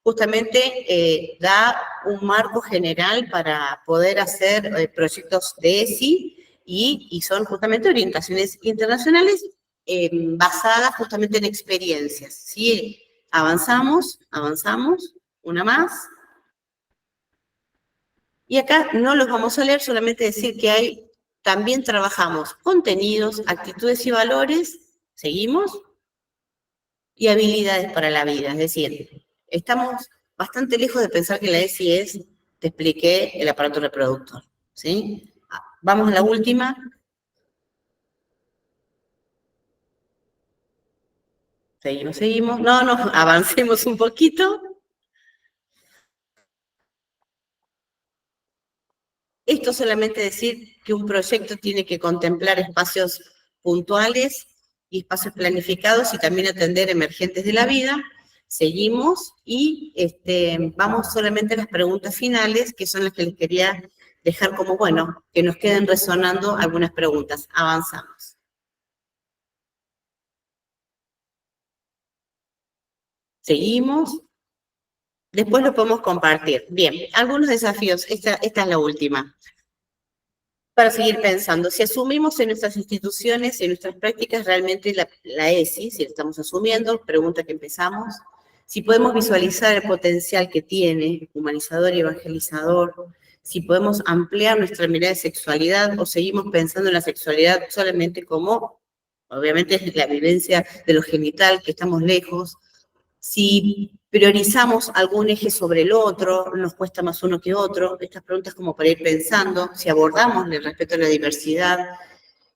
Justamente da un marco general para poder hacer proyectos de ESI y son justamente orientaciones internacionales basadas justamente en experiencias. ¿Sí? Avanzamos, una más. Y acá no los vamos a leer, solamente decir que hay también trabajamos contenidos, actitudes y valores, seguimos, y habilidades para la vida. Es decir, estamos bastante lejos de pensar que la ESI es, te expliqué, el aparato reproductor, ¿sí? Vamos a la última. Seguimos. No, avancemos un poquito. Esto solamente decir que un proyecto tiene que contemplar espacios puntuales y espacios planificados y también atender emergentes de la vida. Seguimos y vamos solamente a las preguntas finales, que son las que les quería dejar como, bueno, que nos queden resonando algunas preguntas. Avanzamos. Seguimos. Después lo podemos compartir. Bien, algunos desafíos. Esta es la última. Para seguir pensando, si asumimos en nuestras instituciones, en nuestras prácticas, realmente la ESI, si la estamos asumiendo, pregunta que empezamos, si podemos visualizar el potencial que tiene, humanizador y evangelizador, si podemos ampliar nuestra mirada de sexualidad o seguimos pensando en la sexualidad solamente como, obviamente, es la vivencia de lo genital, que estamos lejos, si priorizamos algún eje sobre el otro, nos cuesta más uno que otro, estas preguntas como para ir pensando, si abordamos el respeto a la diversidad,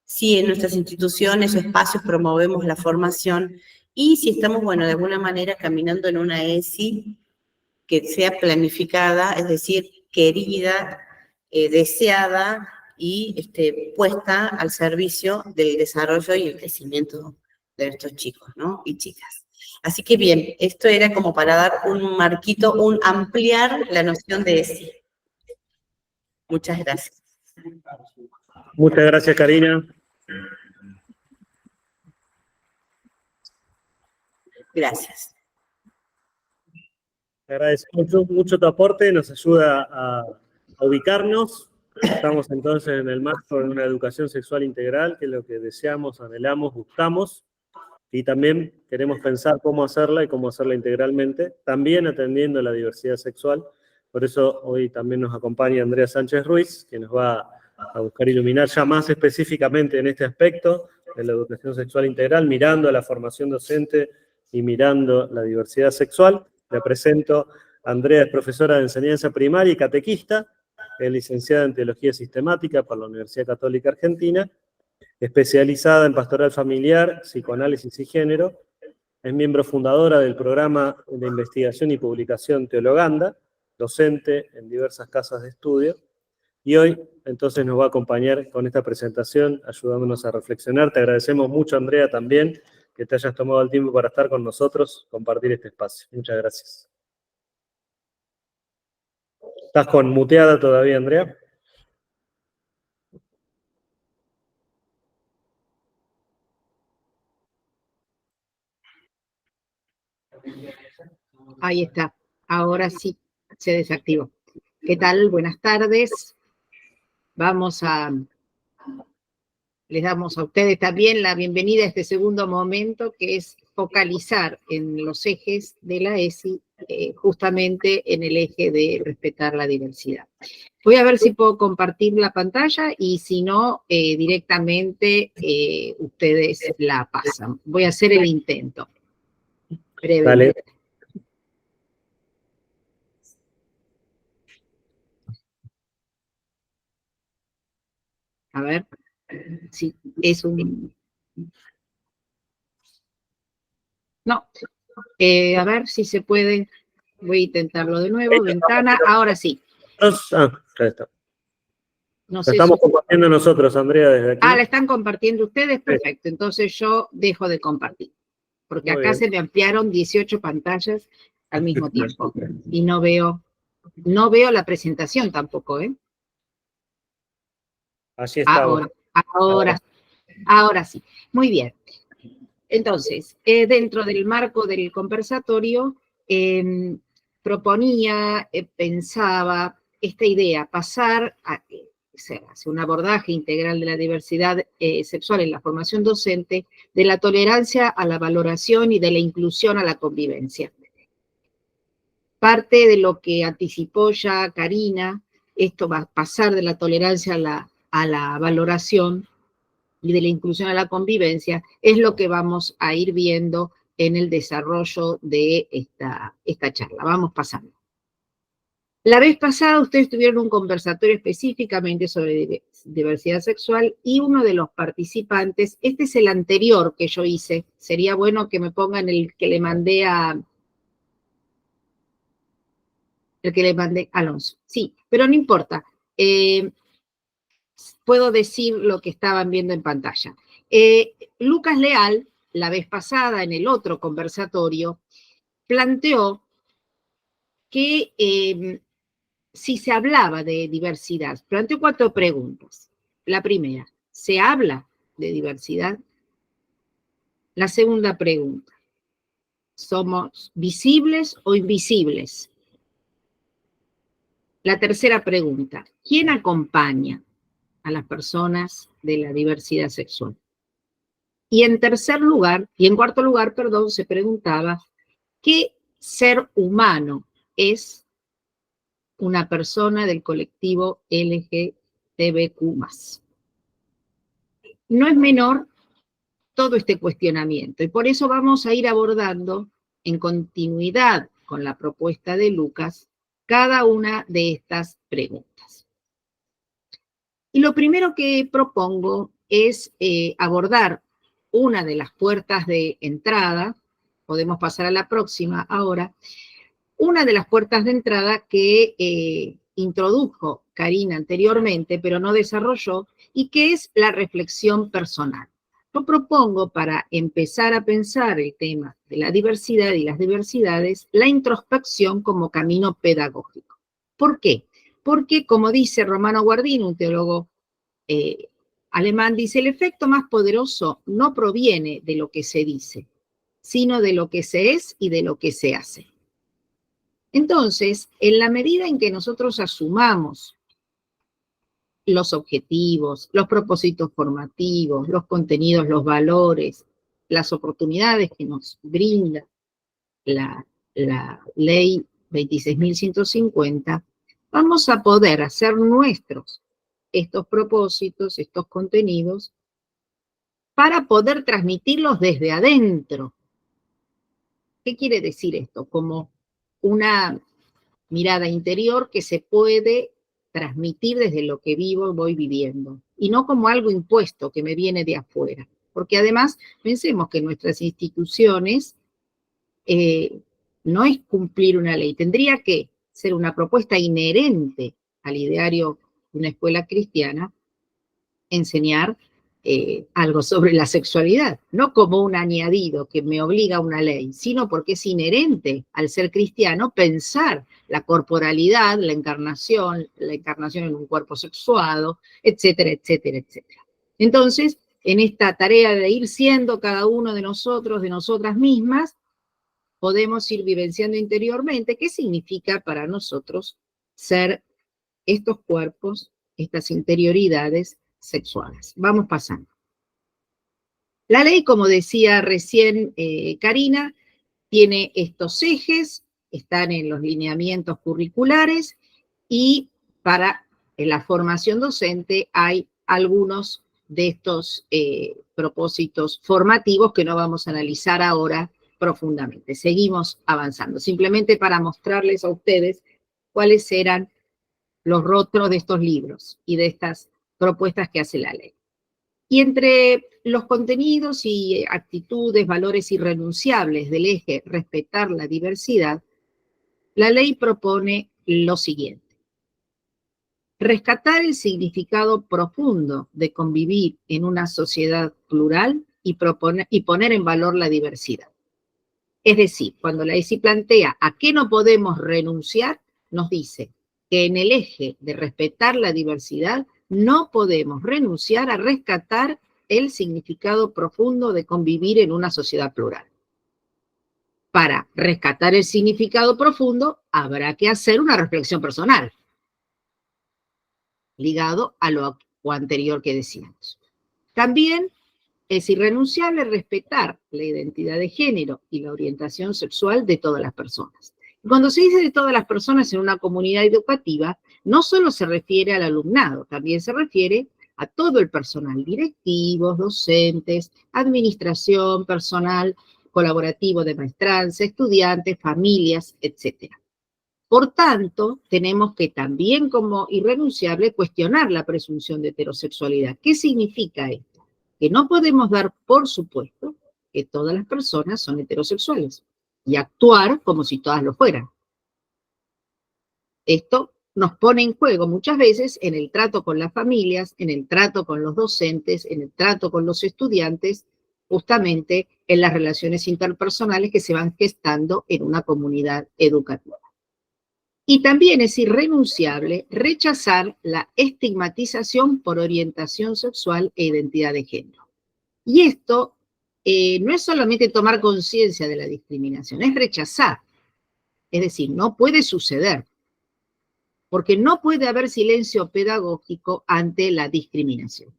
si en nuestras instituciones o espacios promovemos la formación y si estamos, bueno, de alguna manera caminando en una ESI que sea planificada, es decir, querida, deseada y puesta al servicio del desarrollo y el crecimiento de estos chicos, ¿no? Y chicas. Así que bien, esto era como para dar un marquito, ampliar la noción de ESI. Muchas gracias. Muchas gracias, Karina. Gracias. Te agradecemos mucho tu aporte, nos ayuda a ubicarnos. Estamos entonces en el marco de una educación sexual integral, que es lo que deseamos, anhelamos, buscamos. Y también queremos pensar cómo hacerla y cómo hacerla integralmente, también atendiendo a la diversidad sexual. Por eso hoy también nos acompaña Andrea Sánchez Ruiz, que nos va a buscar iluminar ya más específicamente en este aspecto de la educación sexual integral, mirando a la formación docente y mirando la diversidad sexual. Le presento a Andrea, es profesora de enseñanza primaria y catequista, es licenciada en Teología Sistemática por la Universidad Católica Argentina, especializada en pastoral familiar, psicoanálisis y género. Es miembro fundadora del programa de investigación y publicación Teologanda, docente en diversas casas de estudio, y hoy entonces nos va a acompañar con esta presentación, ayudándonos a reflexionar. Te agradecemos mucho, Andrea, también, que te hayas tomado el tiempo para estar con nosotros, compartir este espacio. Muchas gracias. ¿Estás conmuteada todavía, Andrea? Ahí está, ahora sí se desactivó. ¿Qué tal? Buenas tardes. Les damos a ustedes también la bienvenida a este segundo momento, que es focalizar en los ejes de la ESI, justamente en el eje de respetar la diversidad. Voy a ver si puedo compartir la pantalla y si no, directamente ustedes la pasan. Voy a hacer el intento. Brevemente. Dale. A ver, si es un... No, a ver si se puede. Voy a intentarlo de nuevo. Ventana, ahora sí. Ya está. No sé estamos compartiendo nosotros, Andrea, desde aquí. ¿la están compartiendo ustedes? Perfecto. Entonces yo dejo de compartir. Porque Muy acá bien. se me ampliaron 18 pantallas al mismo tiempo. Y no veo la presentación tampoco, ¿eh? Allí estamos. Ahora sí. Muy bien. Entonces, dentro del marco del conversatorio, proponía, pensaba esta idea, pasar a hacer un abordaje integral de la diversidad sexual en la formación docente, de la tolerancia a la valoración y de la inclusión a la convivencia. Parte de lo que anticipó ya Karina, esto va a pasar de la tolerancia a la valoración y de la inclusión a la convivencia, es lo que vamos a ir viendo en el desarrollo de esta charla. Vamos pasando. La vez pasada ustedes tuvieron un conversatorio específicamente sobre diversidad sexual y uno de los participantes, este es el anterior que yo hice, sería bueno que me pongan el que le mandé a Alonso. Sí, pero no importa. Puedo decir lo que estaban viendo en pantalla. Lucas Leal, la vez pasada en el otro conversatorio, planteó que si se hablaba de diversidad, planteó 4 preguntas. La primera, ¿se habla de diversidad? La segunda pregunta, ¿somos visibles o invisibles? La tercera pregunta, ¿quién acompaña a las personas de la diversidad sexual? Y en cuarto lugar, se preguntaba, ¿qué ser humano es una persona del colectivo LGTBQ+? No es menor todo este cuestionamiento, y por eso vamos a ir abordando, en continuidad con la propuesta de Lucas, cada una de estas preguntas. Y lo primero que propongo es abordar una de las puertas de entrada, podemos pasar a la próxima ahora, una de las puertas de entrada que introdujo Karina anteriormente, pero no desarrolló, y que es la reflexión personal. Yo propongo, para empezar a pensar el tema de la diversidad y las diversidades, la introspección como camino pedagógico. ¿Por qué? Porque, como dice Romano Guardini, un teólogo alemán, dice, el efecto más poderoso no proviene de lo que se dice, sino de lo que se es y de lo que se hace. Entonces, en la medida en que nosotros asumamos los objetivos, los propósitos formativos, los contenidos, los valores, las oportunidades que nos brinda la ley 26.150, vamos a poder hacer nuestros estos propósitos, estos contenidos, para poder transmitirlos desde adentro. ¿Qué quiere decir esto? Como una mirada interior que se puede transmitir desde lo que vivo y voy viviendo, y no como algo impuesto que me viene de afuera. Porque además, pensemos que nuestras instituciones no es cumplir una ley, tendría que ser una propuesta inherente al ideario de una escuela cristiana, enseñar algo sobre la sexualidad, no como un añadido que me obliga a una ley, sino porque es inherente al ser cristiano pensar la corporalidad, la encarnación en un cuerpo sexuado, etcétera, etcétera, etcétera. Entonces, en esta tarea de ir siendo cada uno de nosotros, de nosotras mismas, podemos ir vivenciando interiormente qué significa para nosotros ser estos cuerpos, estas interioridades sexuales. Vamos pasando. La ley, como decía recién Karina, tiene estos ejes, están en los lineamientos curriculares, y para la formación docente hay algunos de estos propósitos formativos que no vamos a analizar ahora profundamente. Seguimos avanzando, simplemente para mostrarles a ustedes cuáles eran los rostros de estos libros y de estas propuestas que hace la ley. Y entre los contenidos y actitudes, valores irrenunciables del eje respetar la diversidad, la ley propone lo siguiente: rescatar el significado profundo de convivir en una sociedad plural y poner en valor la diversidad. Es decir, cuando la ESI plantea a qué no podemos renunciar, nos dice que en el eje de respetar la diversidad no podemos renunciar a rescatar el significado profundo de convivir en una sociedad plural. Para rescatar el significado profundo, habrá que hacer una reflexión personal, ligado a lo anterior que decíamos. También es irrenunciable respetar la identidad de género y la orientación sexual de todas las personas. Cuando se dice de todas las personas en una comunidad educativa, no solo se refiere al alumnado, también se refiere a todo el personal, directivos, docentes, administración, personal colaborativo de maestranza, estudiantes, familias, etc. Por tanto, tenemos que también como irrenunciable cuestionar la presunción de heterosexualidad. ¿Qué significa esto? Que no podemos dar por supuesto que todas las personas son heterosexuales y actuar como si todas lo fueran. Esto nos pone en juego muchas veces en el trato con las familias, en el trato con los docentes, en el trato con los estudiantes, justamente en las relaciones interpersonales que se van gestando en una comunidad educativa. Y también es irrenunciable rechazar la estigmatización por orientación sexual e identidad de género. Y esto no es solamente tomar conciencia de la discriminación, es rechazar. Es decir, no puede suceder, porque no puede haber silencio pedagógico ante la discriminación.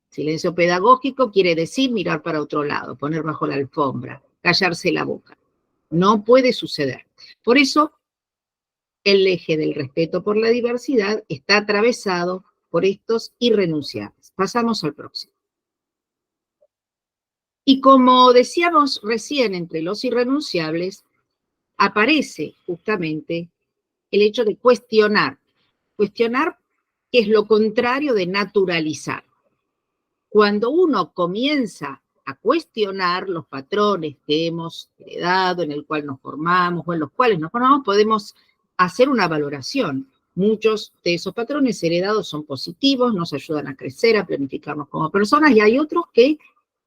Silencio pedagógico quiere decir mirar para otro lado, poner bajo la alfombra, callarse la boca. No puede suceder. Por eso, el eje del respeto por la diversidad está atravesado por estos irrenunciables. Pasamos al próximo. Y como decíamos recién, entre los irrenunciables, aparece justamente el hecho de cuestionar. Cuestionar, que es lo contrario de naturalizar. Cuando uno comienza a cuestionar los patrones que hemos heredado, en el cual nos formamos o en los cuales nos formamos, podemos hacer una valoración. Muchos de esos patrones heredados son positivos, nos ayudan a crecer, a planificarnos como personas, y hay otros que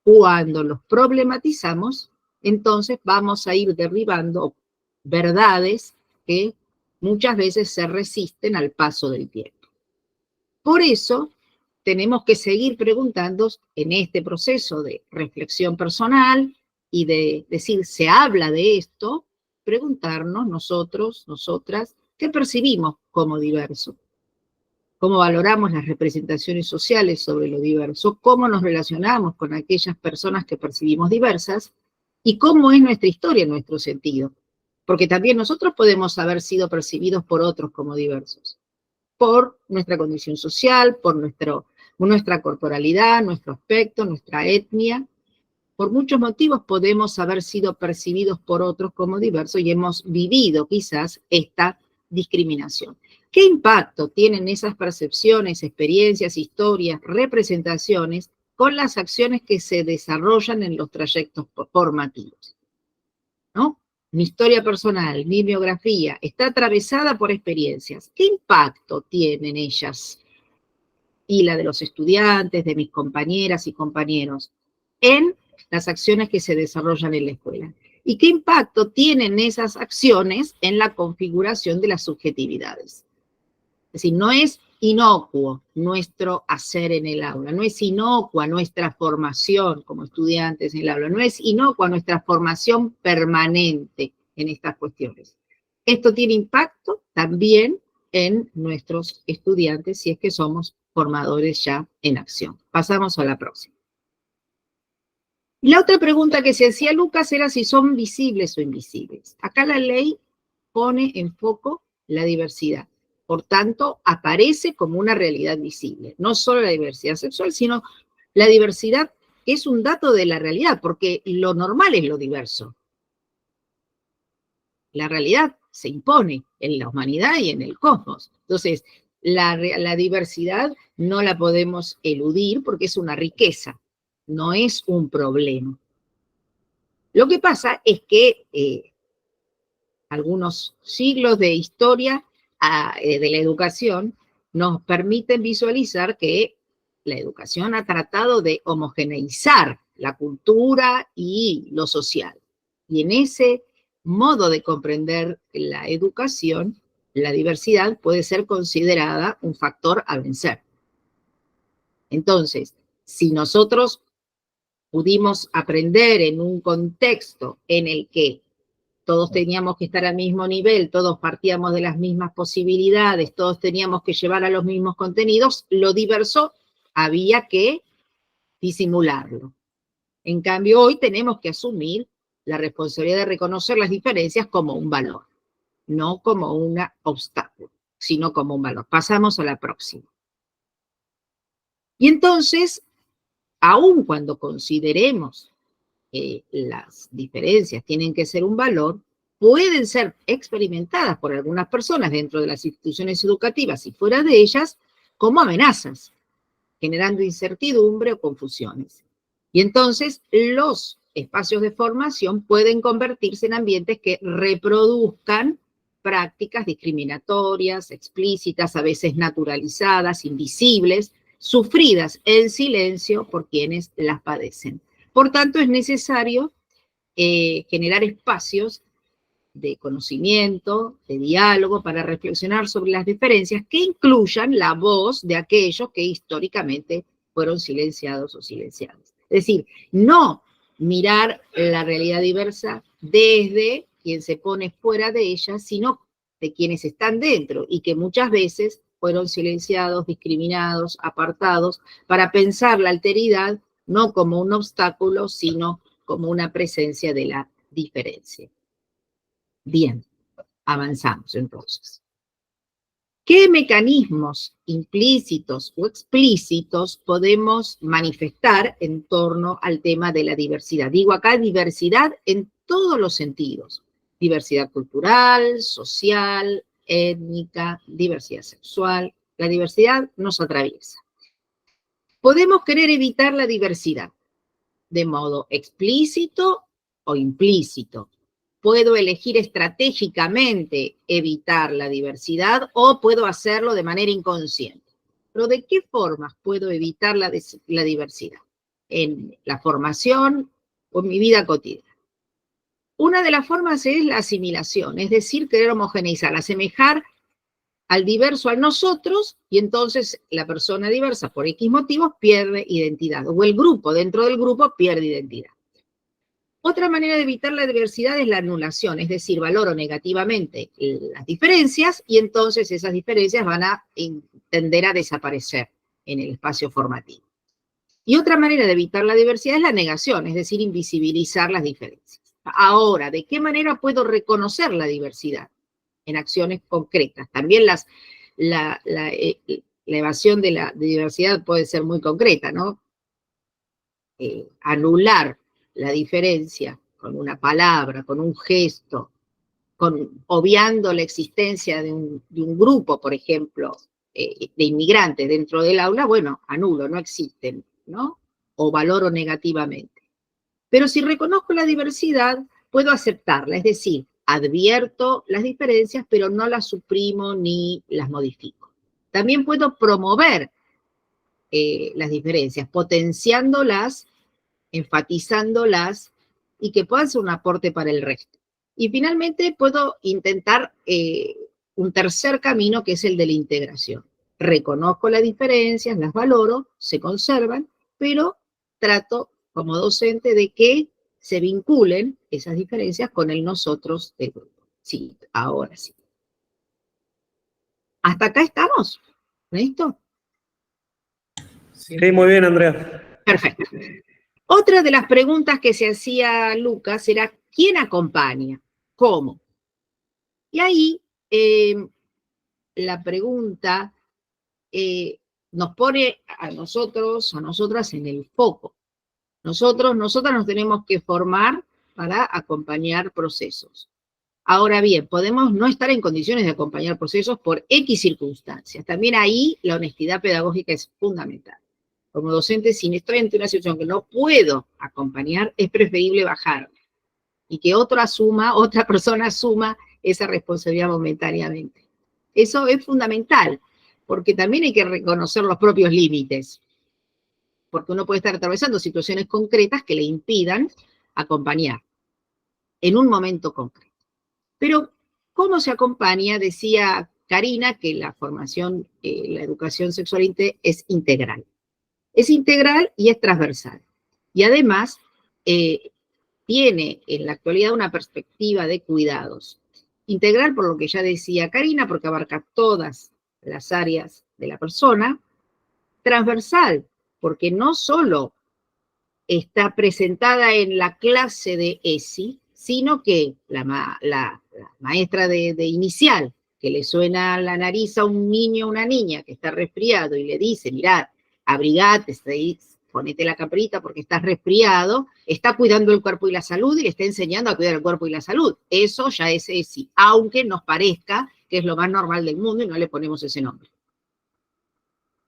cuando los problematizamos, entonces vamos a ir derribando verdades que muchas veces se resisten al paso del tiempo. Por eso, tenemos que seguir preguntando en este proceso de reflexión personal y de decir, se habla de esto, preguntarnos nosotros, nosotras, ¿qué percibimos como diverso? ¿Cómo valoramos las representaciones sociales sobre lo diverso? ¿Cómo nos relacionamos con aquellas personas que percibimos diversas? ¿Y cómo es nuestra historia, nuestro sentido? Porque también nosotros podemos haber sido percibidos por otros como diversos, por nuestra condición social, por nuestra corporalidad, nuestro aspecto, nuestra etnia. Por muchos motivos podemos haber sido percibidos por otros como diversos y hemos vivido quizás esta discriminación. ¿Qué impacto tienen esas percepciones, experiencias, historias, representaciones con las acciones que se desarrollan en los trayectos formativos? ¿No? Mi historia personal, mi biografía, está atravesada por experiencias. ¿Qué impacto tienen ellas y la de los estudiantes, de mis compañeras y compañeros, en las acciones que se desarrollan en la escuela? ¿Y qué impacto tienen esas acciones en la configuración de las subjetividades? Es decir, no es inocuo nuestro hacer en el aula, no es inocua nuestra formación como estudiantes en el aula, no es inocua nuestra formación permanente en estas cuestiones. Esto tiene impacto también en nuestros estudiantes si es que somos formadores ya en acción. Pasamos a la próxima. La otra pregunta que se hacía Lucas era si son visibles o invisibles. Acá la ley pone en foco la diversidad. Por tanto, aparece como una realidad visible. No solo la diversidad sexual, sino la diversidad que es un dato de la realidad, porque lo normal es lo diverso. La realidad se impone en la humanidad y en el cosmos. Entonces, la diversidad no la podemos eludir porque es una riqueza, no es un problema. Lo que pasa es que algunos siglos de historia de la educación nos permiten visualizar que la educación ha tratado de homogeneizar la cultura y lo social. Y en ese modo de comprender la educación, la diversidad puede ser considerada un factor a vencer. Entonces, si nosotros pudimos aprender en un contexto en el que todos teníamos que estar al mismo nivel, todos partíamos de las mismas posibilidades, todos teníamos que llevar a los mismos contenidos, lo diverso había que disimularlo. En cambio, hoy tenemos que asumir la responsabilidad de reconocer las diferencias como un valor, no como un obstáculo, sino como un valor. Pasamos a la próxima. Y entonces, aun cuando consideremos que las diferencias tienen que ser un valor, pueden ser experimentadas por algunas personas dentro de las instituciones educativas y fuera de ellas como amenazas, generando incertidumbre o confusiones. Y entonces los espacios de formación pueden convertirse en ambientes que reproduzcan prácticas discriminatorias, explícitas, a veces naturalizadas, invisibles, sufridas en silencio por quienes las padecen. Por tanto, es necesario generar espacios de conocimiento, de diálogo, para reflexionar sobre las diferencias que incluyan la voz de aquellos que históricamente fueron silenciados o silenciadas. Es decir, no mirar la realidad diversa desde quien se pone fuera de ella, sino de quienes están dentro y que muchas veces fueron silenciados, discriminados, apartados, para pensar la alteridad no como un obstáculo, sino como una presencia de la diferencia. Bien, avanzamos entonces. ¿Qué mecanismos implícitos o explícitos podemos manifestar en torno al tema de la diversidad? Digo acá diversidad en todos los sentidos. Diversidad cultural, social, étnica, diversidad sexual. La diversidad nos atraviesa. Podemos querer evitar la diversidad de modo explícito o implícito. Puedo elegir estratégicamente evitar la diversidad o puedo hacerlo de manera inconsciente. Pero ¿de qué formas puedo evitar la diversidad? En la formación o en mi vida cotidiana. Una de las formas es la asimilación, es decir, querer homogeneizar, asemejar al diverso a nosotros, y entonces la persona diversa por X motivos pierde identidad, o el grupo dentro del grupo pierde identidad. Otra manera de evitar la diversidad es la anulación, es decir, valoro negativamente las diferencias y entonces esas diferencias van a tender a desaparecer en el espacio formativo. Y otra manera de evitar la diversidad es la negación, es decir, invisibilizar las diferencias. Ahora, ¿de qué manera puedo reconocer la diversidad? En acciones concretas. También la evasión de la diversidad puede ser muy concreta, ¿no? Anular la diferencia con una palabra, con un gesto, obviando la existencia de un grupo, por ejemplo, de inmigrantes dentro del aula, bueno, anulo, no existen, ¿no? O valoro negativamente. Pero si reconozco la diversidad, puedo aceptarla, es decir, advierto las diferencias, pero no las suprimo ni las modifico. También puedo promover las diferencias, potenciándolas, enfatizándolas y que puedan ser un aporte para el resto. Y finalmente puedo intentar un tercer camino que es el de la integración. Reconozco las diferencias, las valoro, se conservan, pero trato como docente de que se vinculen esas diferencias con el nosotros del grupo. Sí, ahora sí. ¿Hasta acá estamos? ¿Listo? Sí, muy bien, Andrea. Perfecto. Otra de las preguntas que se hacía Lucas era, ¿quién acompaña? ¿Cómo? Y ahí la pregunta nos pone a nosotros, a nosotras en el foco. Nosotras nos tenemos que formar para acompañar procesos. Ahora bien, podemos no estar en condiciones de acompañar procesos por X circunstancias. También ahí la honestidad pedagógica es fundamental. Como docente, si estoy ante una situación que no puedo acompañar, es preferible bajarme y que otra persona asuma esa responsabilidad momentáneamente. Eso es fundamental, porque también hay que reconocer los propios límites, porque uno puede estar atravesando situaciones concretas que le impidan acompañar en un momento concreto. Pero, ¿cómo se acompaña? Decía Karina que la formación, la educación sexual es integral. Es integral y es transversal. Y además, tiene en la actualidad una perspectiva de cuidados. Integral por lo que ya decía Karina, porque abarca todas las áreas de la persona. Transversal, porque no solo está presentada en la clase de ESI, sino que la maestra de inicial, que le suena la nariz a un niño o una niña que está resfriado y le dice, mirad, abrigate, ponete la caprita porque estás resfriado, está cuidando el cuerpo y la salud y le está enseñando a cuidar el cuerpo y la salud. Eso ya es ESI, aunque nos parezca que es lo más normal del mundo y no le ponemos ese nombre,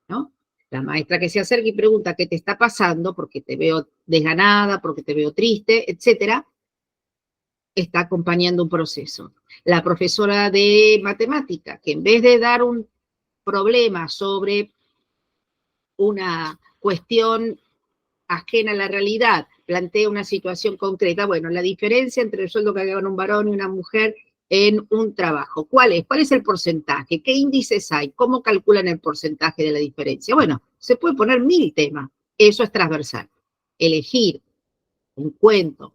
¿no? La maestra que se acerca y pregunta qué te está pasando, porque te veo desganada, porque te veo triste, etcétera, está acompañando un proceso. La profesora de matemática, que en vez de dar un problema sobre una cuestión ajena a la realidad, plantea una situación concreta. Bueno, la diferencia entre el sueldo que gana un varón y una mujer en un trabajo. ¿Cuál es? ¿Cuál es el porcentaje? ¿Qué índices hay? ¿Cómo calculan el porcentaje de la diferencia? Bueno, se puede poner 1000 temas. Eso es transversal. Elegir un cuento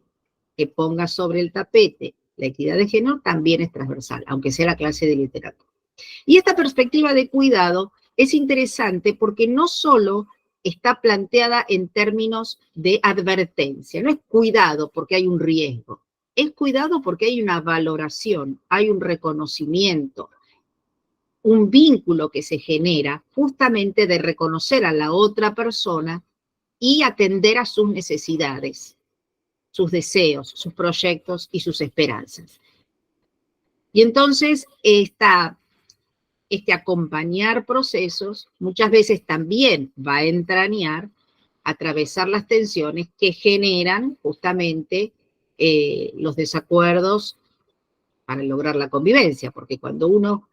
que ponga sobre el tapete la equidad de género también es transversal, aunque sea la clase de literatura. Y esta perspectiva de cuidado es interesante porque no solo está planteada en términos de advertencia, no es cuidado porque hay un riesgo, es cuidado porque hay una valoración, hay un reconocimiento, un vínculo que se genera justamente de reconocer a la otra persona y atender a sus necesidades, sus deseos, sus proyectos y sus esperanzas. Y entonces este acompañar procesos muchas veces también va a entrañar atravesar las tensiones que generan justamente los desacuerdos para lograr la convivencia, porque cuando uno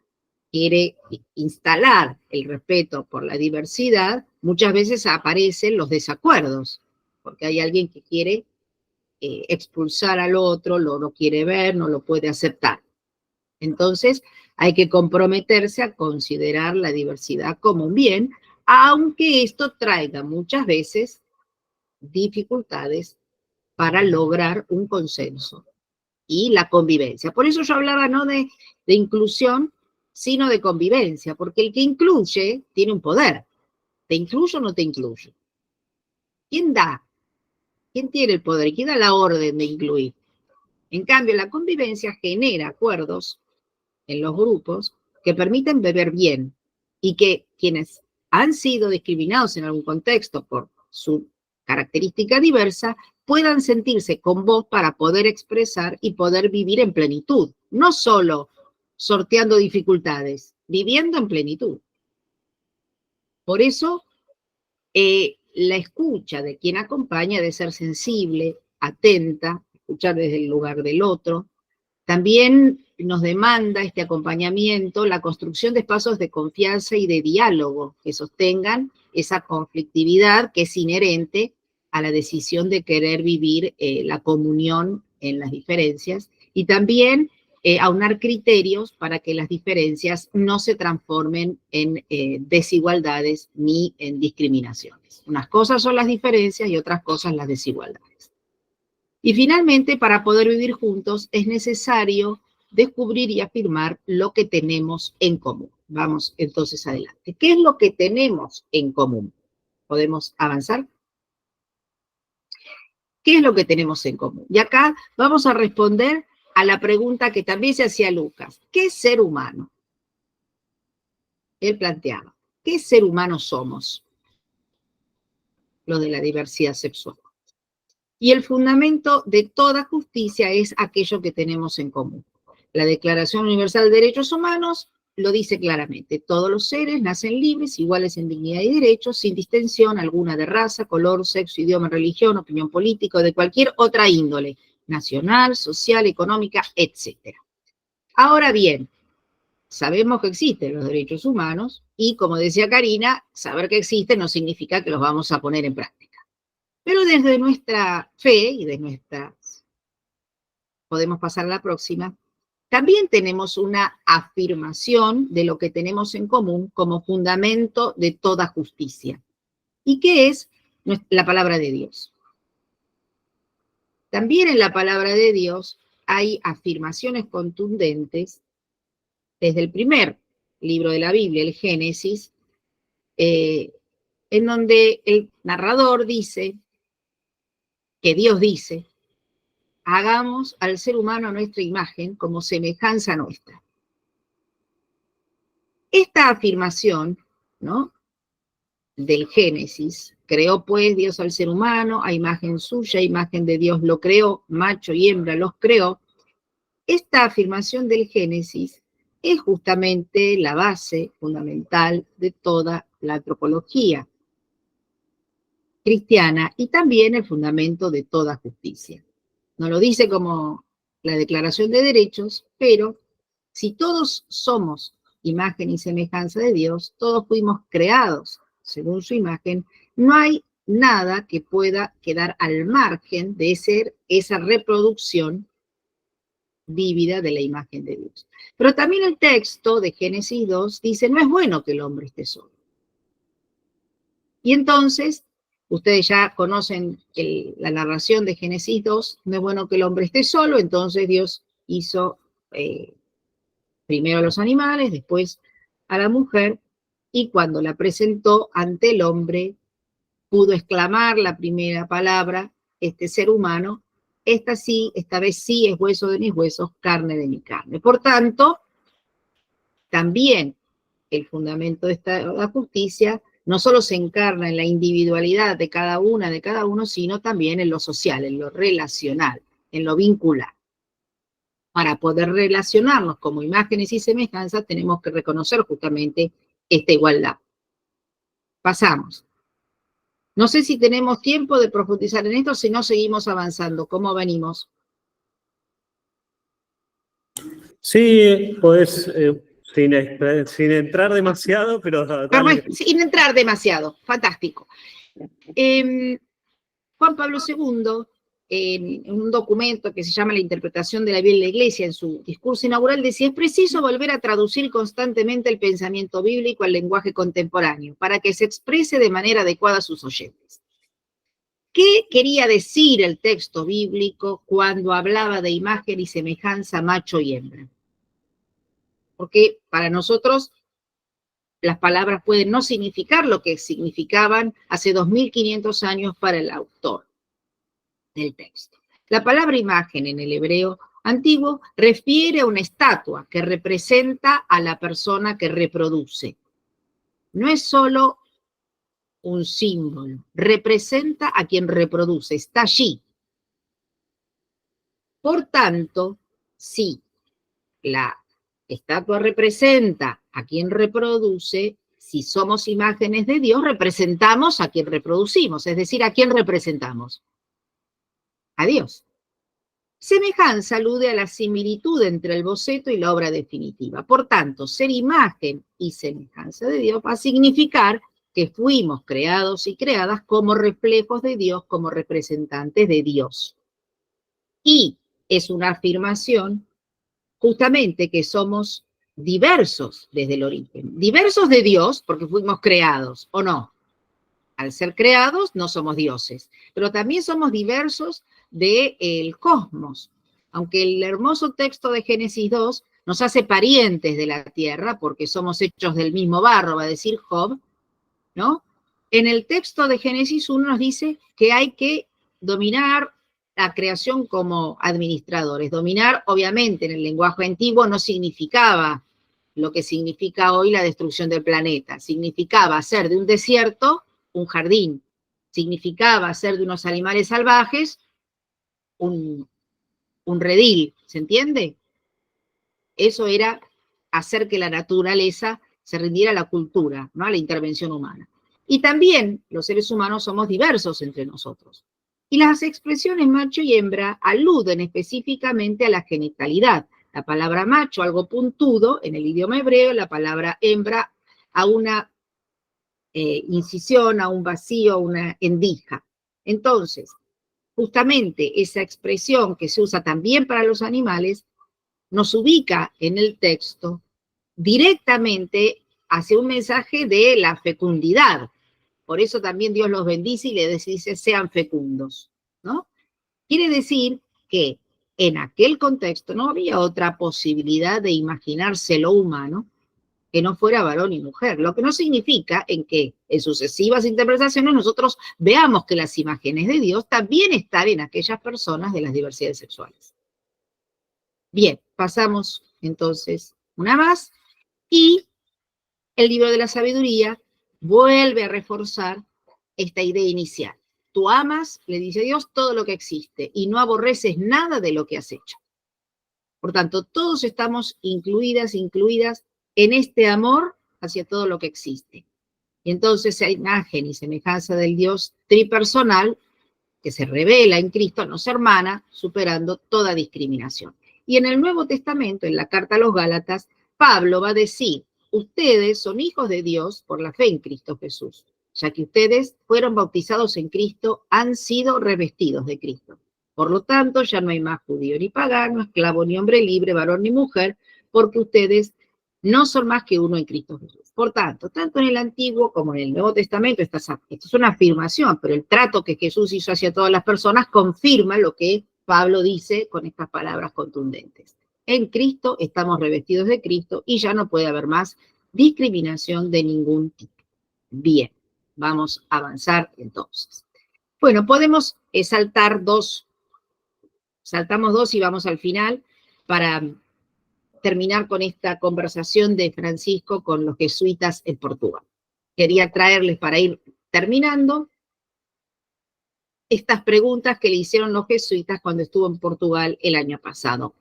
quiere instalar el respeto por la diversidad, muchas veces aparecen los desacuerdos, porque hay alguien que quiere expulsar al otro, lo quiere ver, no lo puede aceptar. Entonces, hay que comprometerse a considerar la diversidad como un bien, aunque esto traiga muchas veces dificultades para lograr un consenso y la convivencia. Por eso yo hablaba no de inclusión, sino de convivencia, porque el que incluye tiene un poder. ¿Te incluyo o no te incluyo? ¿Quién da? ¿Quién tiene el poder? ¿Quién da la orden de incluir? En cambio, la convivencia genera acuerdos en los grupos que permiten beber bien y que quienes han sido discriminados en algún contexto por su característica diversa puedan sentirse con voz para poder expresar y poder vivir en plenitud, no solo sorteando dificultades, viviendo en plenitud. Por eso, la escucha de quien acompaña debe ser sensible, atenta, escuchar desde el lugar del otro. También nos demanda este acompañamiento la construcción de espacios de confianza y de diálogo que sostengan esa conflictividad que es inherente a la decisión de querer vivir la comunión en las diferencias y también aunar criterios para que las diferencias no se transformen en desigualdades ni en discriminaciones. Unas cosas son las diferencias y otras cosas las desigualdades. Y finalmente, para poder vivir juntos es necesario descubrir y afirmar lo que tenemos en común. Vamos entonces adelante. ¿Qué es lo que tenemos en común? ¿Podemos avanzar? ¿Qué es lo que tenemos en común? Y acá vamos a responder a la pregunta que también se hacía Lucas. ¿Qué es ser humano? Él planteaba, ¿qué ser humano somos? Lo de la diversidad sexual. Y el fundamento de toda justicia es aquello que tenemos en común. La Declaración Universal de Derechos Humanos lo dice claramente. Todos los seres nacen libres, iguales en dignidad y derechos, sin distinción alguna de raza, color, sexo, idioma, religión, opinión política o de cualquier otra índole, nacional, social, económica, etc. Ahora bien, sabemos que existen los derechos humanos y, como decía Karina, saber que existen no significa que los vamos a poner en práctica. Pero desde nuestra fe y de nuestras, podemos pasar a la próxima, también tenemos una afirmación de lo que tenemos en común como fundamento de toda justicia. ¿Y qué es la palabra de Dios? También en la palabra de Dios hay afirmaciones contundentes desde el primer libro de la Biblia, el Génesis, en donde el narrador dice, que Dios dice, hagamos al ser humano a nuestra imagen como semejanza nuestra. Esta afirmación, ¿no?, del Génesis, creó pues Dios al ser humano, a imagen suya, imagen de Dios lo creó, macho y hembra los creó. Esta afirmación del Génesis es justamente la base fundamental de toda la antropología cristiana y también el fundamento de toda justicia. No lo dice como la Declaración de Derechos, pero si todos somos imagen y semejanza de Dios, todos fuimos creados según su imagen, no hay nada que pueda quedar al margen de ser esa reproducción vívida de la imagen de Dios. Pero también el texto de Génesis 2 dice, no es bueno que el hombre esté solo. Y entonces, ustedes ya conocen la narración de Génesis 2, no es bueno que el hombre esté solo, entonces Dios hizo primero a los animales, después a la mujer, y cuando la presentó ante el hombre, pudo exclamar la primera palabra, este ser humano, esta vez sí es hueso de mis huesos, carne de mi carne. Por tanto, también el fundamento de la justicia no solo se encarna en la individualidad de cada una, de cada uno, sino también en lo social, en lo relacional, en lo vincular. Para poder relacionarnos como imágenes y semejanzas, tenemos que reconocer justamente esta igualdad. Pasamos. No sé si tenemos tiempo de profundizar en esto, si no seguimos avanzando. ¿Cómo venimos? Sí, pues sin entrar demasiado, pero dale. Sin entrar demasiado, fantástico. Juan Pablo II, en un documento que se llama La interpretación de la vida en la Iglesia, en su discurso inaugural, decía, es preciso volver a traducir constantemente el pensamiento bíblico al lenguaje contemporáneo, para que se exprese de manera adecuada a sus oyentes. ¿Qué quería decir el texto bíblico cuando hablaba de imagen y semejanza macho y hembra? Porque para nosotros las palabras pueden no significar lo que significaban hace 2500 años para el autor del texto. La palabra imagen en el hebreo antiguo refiere a una estatua que representa a la persona que reproduce. No es solo un símbolo, representa a quien reproduce, está allí. Por tanto, si la estatua representa a quien reproduce, si somos imágenes de Dios, representamos a quien reproducimos, es decir, ¿a quién representamos? A Dios. Semejanza alude a la similitud entre el boceto y la obra definitiva. Por tanto, ser imagen y semejanza de Dios va a significar que fuimos creados y creadas como reflejos de Dios, como representantes de Dios. Y es una afirmación justamente que somos diversos desde el origen. Diversos de Dios porque fuimos creados, ¿o no? Al ser creados no somos dioses, pero también somos diversos del cosmos. Aunque el hermoso texto de Génesis 2 nos hace parientes de la tierra porque somos hechos del mismo barro, va a decir Job, ¿no? En el texto de Génesis 1 nos dice que hay que dominar la creación como administradores. Dominar, obviamente, en el lenguaje antiguo no significaba lo que significa hoy la destrucción del planeta. Significaba hacer de un desierto un jardín. Significaba hacer de unos animales salvajes un redil. ¿Se entiende? Eso era hacer que la naturaleza se rindiera a la cultura, ¿no? A la intervención humana. Y también los seres humanos somos diversos entre nosotros. Y las expresiones macho y hembra aluden específicamente a la genitalidad. La palabra macho, algo puntudo en el idioma hebreo, la palabra hembra a una incisión, a un vacío, a una endija. Entonces, justamente esa expresión que se usa también para los animales nos ubica en el texto directamente hacia un mensaje de la fecundidad. Por eso también Dios los bendice y les dice, sean fecundos, ¿no? Quiere decir que en aquel contexto no había otra posibilidad de imaginarse lo humano que no fuera varón y mujer, lo que no significa en que en sucesivas interpretaciones nosotros veamos que las imágenes de Dios también están en aquellas personas de las diversidades sexuales. Bien, pasamos entonces una más y el libro de la sabiduría vuelve a reforzar esta idea inicial. Tú amas, le dice Dios, todo lo que existe y no aborreces nada de lo que has hecho. Por tanto, todos estamos incluidas en este amor hacia todo lo que existe. Y entonces, a imagen y semejanza del Dios tripersonal, que se revela en Cristo, nos hermana, superando toda discriminación. Y en el Nuevo Testamento, en la carta a los Gálatas, Pablo va a decir, ustedes son hijos de Dios por la fe en Cristo Jesús, ya que ustedes fueron bautizados en Cristo, han sido revestidos de Cristo. Por lo tanto, ya no hay más judío ni pagano, esclavo ni hombre libre, varón ni mujer, porque ustedes no son más que uno en Cristo Jesús. Por tanto, tanto en el Antiguo como en el Nuevo Testamento, esto es una afirmación, pero el trato que Jesús hizo hacia todas las personas confirma lo que Pablo dice con estas palabras contundentes. En Cristo estamos revestidos de Cristo y ya no puede haber más discriminación de ningún tipo. Bien, vamos a avanzar entonces. Bueno, podemos saltamos dos y vamos al final para terminar con esta conversación de Francisco con los jesuitas en Portugal. Quería traerles para ir terminando estas preguntas que le hicieron los jesuitas cuando estuvo en Portugal el año pasado.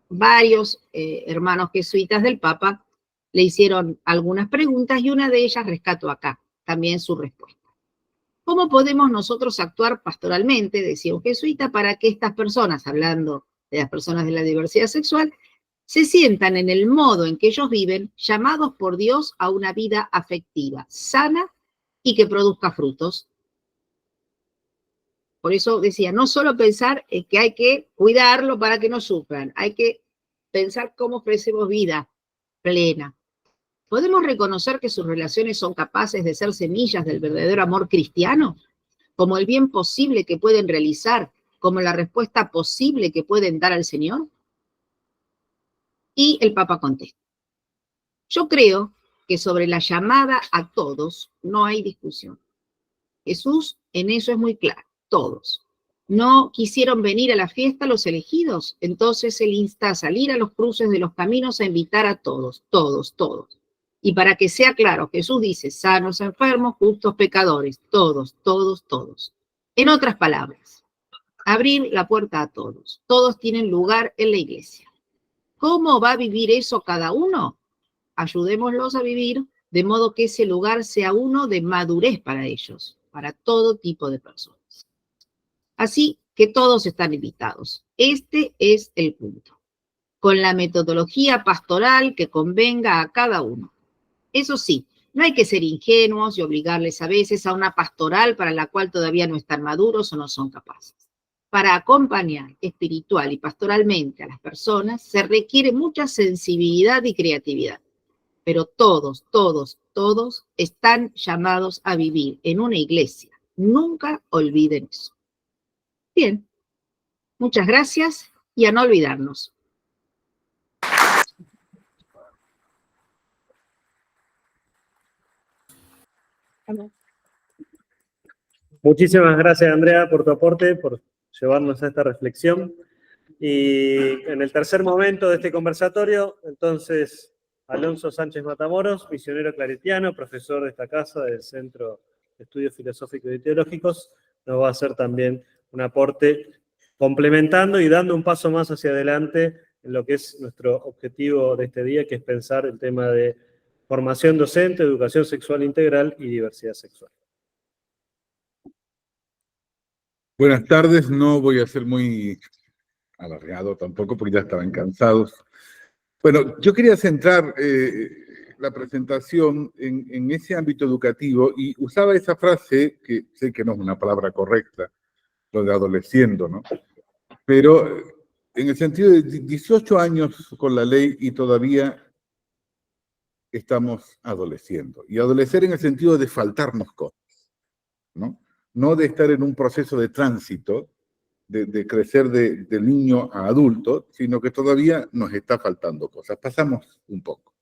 Varios hermanos jesuitas del Papa le hicieron algunas preguntas y una de ellas rescato acá, también su respuesta. ¿Cómo podemos nosotros actuar pastoralmente, decía un jesuita, para que estas personas, hablando de las personas de la diversidad sexual, se sientan en el modo en que ellos viven, llamados por Dios a una vida afectiva, sana y que produzca frutos? Por eso decía, no solo pensar en que hay que cuidarlo para que no sufran, hay que pensar cómo ofrecemos vida plena. ¿Podemos reconocer que sus relaciones son capaces de ser semillas del verdadero amor cristiano? Como el bien posible que pueden realizar, como la respuesta posible que pueden dar al Señor. Y el Papa contesta, yo creo que sobre la llamada a todos no hay discusión. Jesús en eso es muy claro, todos. ¿No quisieron venir a la fiesta los elegidos? Entonces Él insta a salir a los cruces de los caminos a invitar a todos, todos, todos. Y para que sea claro, Jesús dice, sanos, enfermos, justos, pecadores, todos, todos, todos. En otras palabras, abrir la puerta a todos. Todos tienen lugar en la iglesia. ¿Cómo va a vivir eso cada uno? Ayudémoslos a vivir de modo que ese lugar sea uno de madurez para ellos, para todo tipo de personas. Así que todos están invitados. Este es el punto. Con la metodología pastoral que convenga a cada uno. Eso sí, no hay que ser ingenuos y obligarles a veces a una pastoral para la cual todavía no están maduros o no son capaces. Para acompañar espiritual y pastoralmente a las personas se requiere mucha sensibilidad y creatividad. Pero todos, todos, todos están llamados a vivir en una iglesia. Nunca olviden eso. Bien, muchas gracias y a no olvidarnos. Muchísimas gracias, Andrea, por tu aporte, por llevarnos a esta reflexión. Y en el tercer momento de este conversatorio, entonces, Alonso Sánchez Matamoros, misionero claretiano, profesor de esta casa del Centro de Estudios Filosóficos y Teológicos, nos va a hacer también un aporte complementando y dando un paso más hacia adelante en lo que es nuestro objetivo de este día, que es pensar el tema de formación docente, educación sexual integral y diversidad sexual. Buenas tardes, no voy a ser muy alargado tampoco porque ya estaban cansados. Bueno, yo quería centrar la presentación en ese ámbito educativo y usaba esa frase, que sé que no es una palabra correcta, lo de adoleciendo, ¿no? Pero en el sentido de 18 años con la ley y todavía estamos adoleciendo. Y adolecer en el sentido de faltarnos cosas, ¿no? No de estar en un proceso de tránsito, de crecer de niño a adulto, sino que todavía nos está faltando cosas. Pasamos un poco.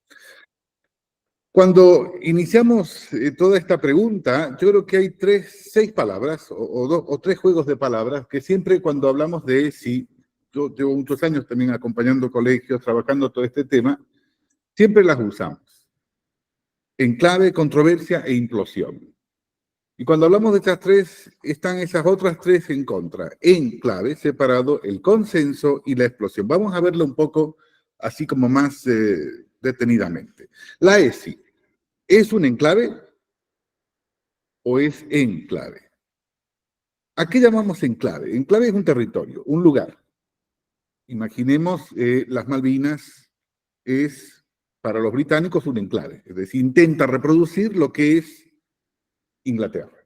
Cuando iniciamos toda esta pregunta, yo creo que hay 6 palabras o 3 juegos de palabras que siempre cuando hablamos de ESI, yo llevo muchos años también acompañando colegios, trabajando todo este tema, siempre las usamos. enclave, controversia e implosión. Y cuando hablamos de estas tres, están esas otras tres en contra. Enclave, separado, el consenso y la explosión. Vamos a verlo un poco así como más detenidamente. La ESI, ¿es un enclave o es enclave? ¿A qué llamamos enclave? Enclave es un territorio, un lugar. Imaginemos las Malvinas es para los británicos un enclave, es decir, intenta reproducir lo que es Inglaterra,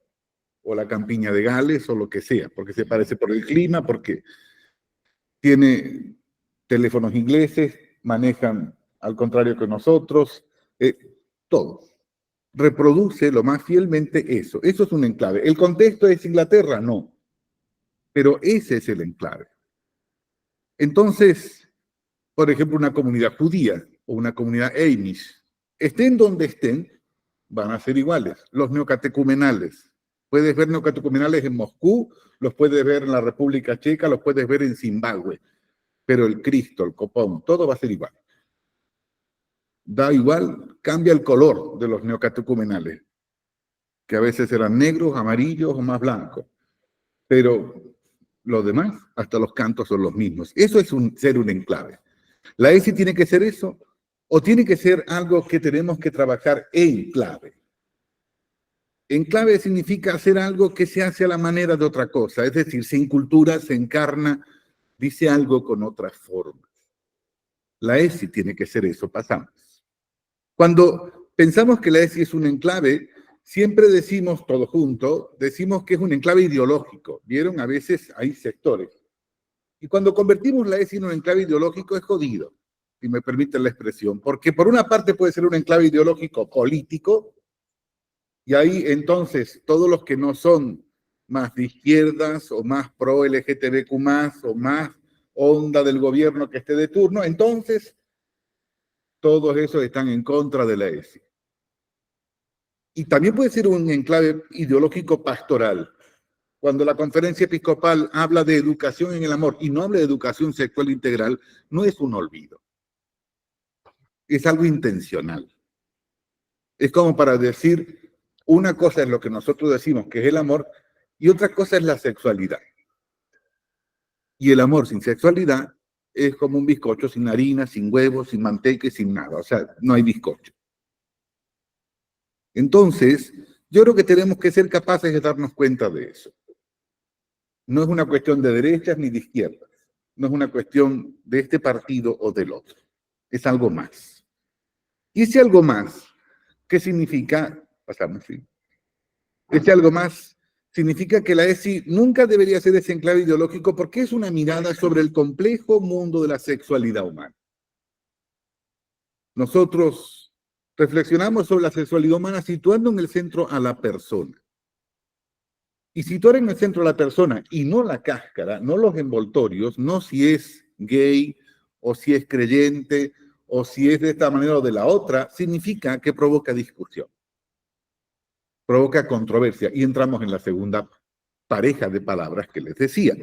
o la campiña de Gales, o lo que sea, porque se parece por el clima, porque tiene teléfonos ingleses, manejan al contrario que nosotros, todo. Reproduce lo más fielmente eso. Eso es un enclave. ¿El contexto es Inglaterra? No. Pero ese es el enclave. Entonces, por ejemplo, una comunidad judía o una comunidad Amish, estén donde estén, van a ser iguales. Los neocatecumenales. Puedes ver neocatecumenales en Moscú, los puedes ver en la República Checa, los puedes ver en Zimbabue. Pero el Cristo, el copón, todo va a ser igual. Da igual, cambia el color de los neocatecumenales, que a veces eran negros, amarillos o más blancos. Pero los demás, hasta los cantos son los mismos. Eso es ser un enclave. ¿La ESI tiene que ser eso? ¿O tiene que ser algo que tenemos que trabajar en clave? Enclave significa hacer algo que se hace a la manera de otra cosa, es decir, se incultura, se encarna, dice algo con otras formas. La ESI tiene que ser eso, pasamos. Cuando pensamos que la ESI es un enclave, siempre decimos, todo junto, decimos que es un enclave ideológico. ¿Vieron? A veces hay sectores. Y cuando convertimos la ESI en un enclave ideológico es jodido, si me permiten la expresión, porque por una parte puede ser un enclave ideológico político, y ahí entonces todos los que no son más de izquierdas o más pro LGTBQ+, o más onda del gobierno que esté de turno, entonces todos esos están en contra de la ESI. Y también puede ser un enclave ideológico pastoral. Cuando la conferencia episcopal habla de educación en el amor y no habla de educación sexual integral, no es un olvido. Es algo intencional. Es como para decir, una cosa es lo que nosotros decimos que es el amor y otra cosa es la sexualidad. Y el amor sin sexualidad es como un bizcocho sin harina, sin huevos, sin manteca y sin nada. O sea, no hay bizcocho. Entonces, yo creo que tenemos que ser capaces de darnos cuenta de eso. No es una cuestión de derechas ni de izquierdas. No es una cuestión de este partido o del otro. Es algo más. Y ese algo más, ¿qué significa? Pasamos, sí. Ese algo más significa que la ESI nunca debería ser ese enclave ideológico porque es una mirada sobre el complejo mundo de la sexualidad humana. Nosotros reflexionamos sobre la sexualidad humana situando en el centro a la persona. Y situar en el centro a la persona y no la cáscara, no los envoltorios, no si es gay o si es creyente o si es de esta manera o de la otra, significa que provoca discusión, provoca controversia. Y entramos en la segunda pareja de palabras que les decía.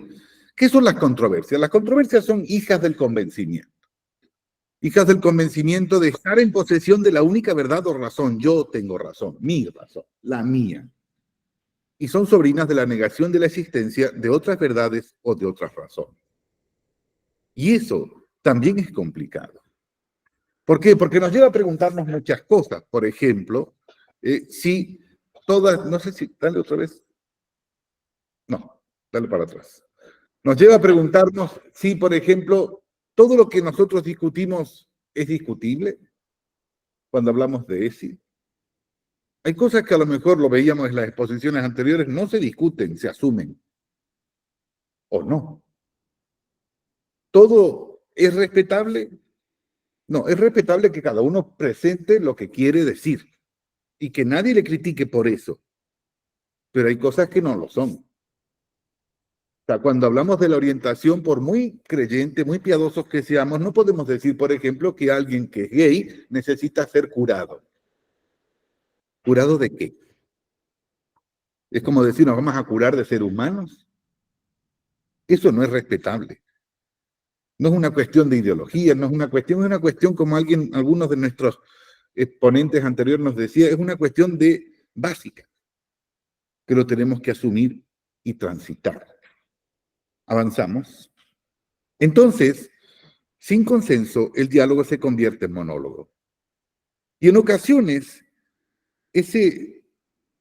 ¿Qué son las controversias? Las controversias son hijas del convencimiento. Hijas del convencimiento de estar en posesión de la única verdad o razón. Yo tengo razón, mi razón, la mía. Y son sobrinas de la negación de la existencia de otras verdades o de otras razones. Y eso también es complicado. ¿Por qué? Porque nos lleva a preguntarnos muchas cosas. Por ejemplo, si todas, no sé si, dale otra vez. No, dale para atrás. Nos lleva a preguntarnos si, por ejemplo, todo lo que nosotros discutimos es discutible cuando hablamos de ESI. Hay cosas que a lo mejor lo veíamos en las exposiciones anteriores, no se discuten, se asumen. ¿O no? ¿Todo es respetable? No, es respetable que cada uno presente lo que quiere decir y que nadie le critique por eso. Pero hay cosas que no lo son. O sea, cuando hablamos de la orientación, por muy creyente, muy piadosos que seamos, no podemos decir, por ejemplo, que alguien que es gay necesita ser curado. ¿Curado de qué? Es como decir, ¿nos vamos a curar de ser humanos? Eso no es respetable. No es una cuestión de ideología, no es una cuestión como algunos de nuestros exponentes anteriores nos decía, es una cuestión de básica, que lo tenemos que asumir y transitar. Avanzamos. Entonces, sin consenso, el diálogo se convierte en monólogo. Y en ocasiones, ese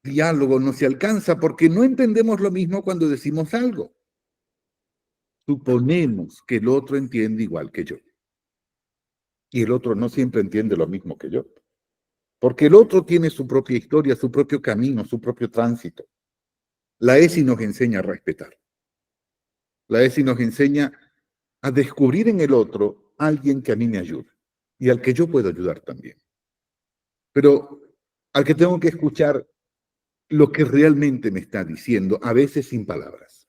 diálogo no se alcanza porque no entendemos lo mismo cuando decimos algo. Suponemos que el otro entiende igual que yo. Y el otro no siempre entiende lo mismo que yo. Porque el otro tiene su propia historia, su propio camino, su propio tránsito. La ESI nos enseña a respetar. La ESI nos enseña a descubrir en el otro a alguien que a mí me ayuda y al que yo puedo ayudar también. Pero al que tengo que escuchar lo que realmente me está diciendo, a veces sin palabras.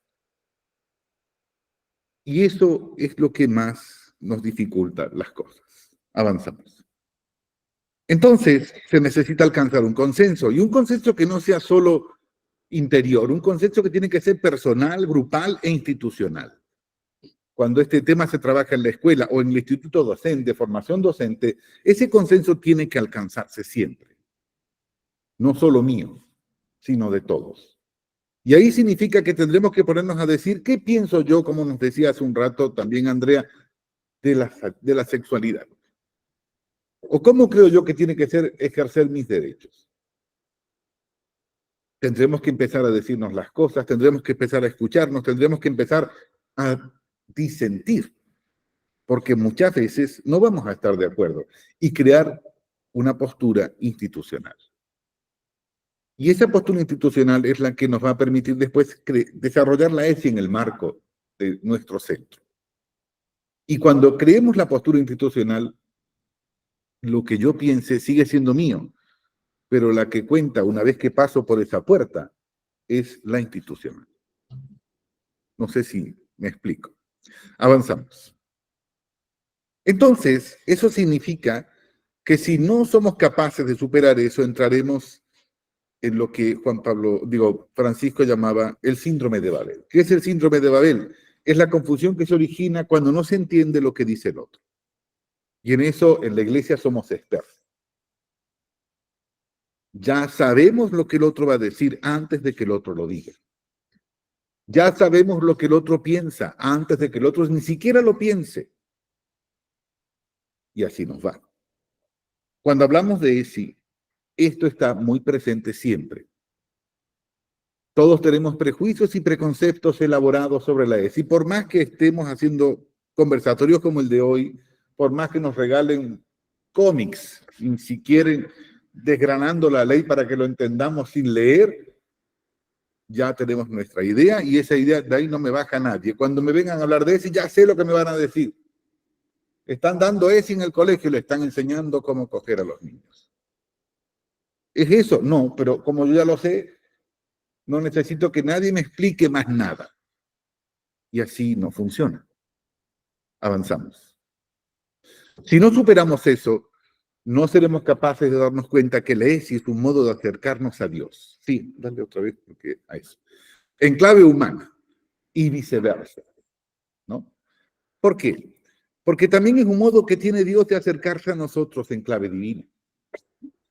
Y eso es lo que más nos dificulta las cosas. Avanzamos. Entonces, se necesita alcanzar un consenso, y un consenso que no sea solo interior, un consenso que tiene que ser personal, grupal e institucional. Cuando este tema se trabaja en la escuela o en el instituto docente, formación docente, ese consenso tiene que alcanzarse siempre. No solo mío, sino de todos. Y ahí significa que tendremos que ponernos a decir qué pienso yo, como nos decía hace un rato también Andrea, de la sexualidad. O cómo creo yo que tiene que ser ejercer mis derechos. Tendremos que empezar a decirnos las cosas, tendremos que empezar a escucharnos, tendremos que empezar a disentir, porque muchas veces no vamos a estar de acuerdo, y crear una postura institucional. Y esa postura institucional es la que nos va a permitir después desarrollar la ESI en el marco de nuestro centro. Y cuando creemos la postura institucional, lo que yo piense sigue siendo mío, pero la que cuenta una vez que paso por esa puerta es la institucional. No sé si me explico. Avanzamos. Entonces, eso significa que si no somos capaces de superar eso, entraremos en lo que Francisco llamaba el síndrome de Babel. ¿Qué es el síndrome de Babel? Es la confusión que se origina cuando no se entiende lo que dice el otro. Y en eso, en la iglesia somos expertos. Ya sabemos lo que el otro va a decir antes de que el otro lo diga. Ya sabemos lo que el otro piensa antes de que el otro ni siquiera lo piense. Y así nos va. Cuando hablamos de ESI, esto está muy presente siempre. Todos tenemos prejuicios y preconceptos elaborados sobre la ESI. Por más que estemos haciendo conversatorios como el de hoy, por más que nos regalen cómics, y si quieren, desgranando la ley para que lo entendamos sin leer, ya tenemos nuestra idea, y esa idea de ahí no me baja nadie. Cuando me vengan a hablar de ESI, ya sé lo que me van a decir. Están dando ESI en el colegio, le están enseñando cómo coger a los niños. ¿Es eso? No, pero como yo ya lo sé, no necesito que nadie me explique más nada. Y así no funciona. Avanzamos. Si no superamos eso, no seremos capaces de darnos cuenta que la ESI es un modo de acercarnos a Dios. Sí, dale otra vez porque a eso. En clave humana y viceversa, ¿no? ¿Por qué? Porque también es un modo que tiene Dios de acercarse a nosotros en clave divina,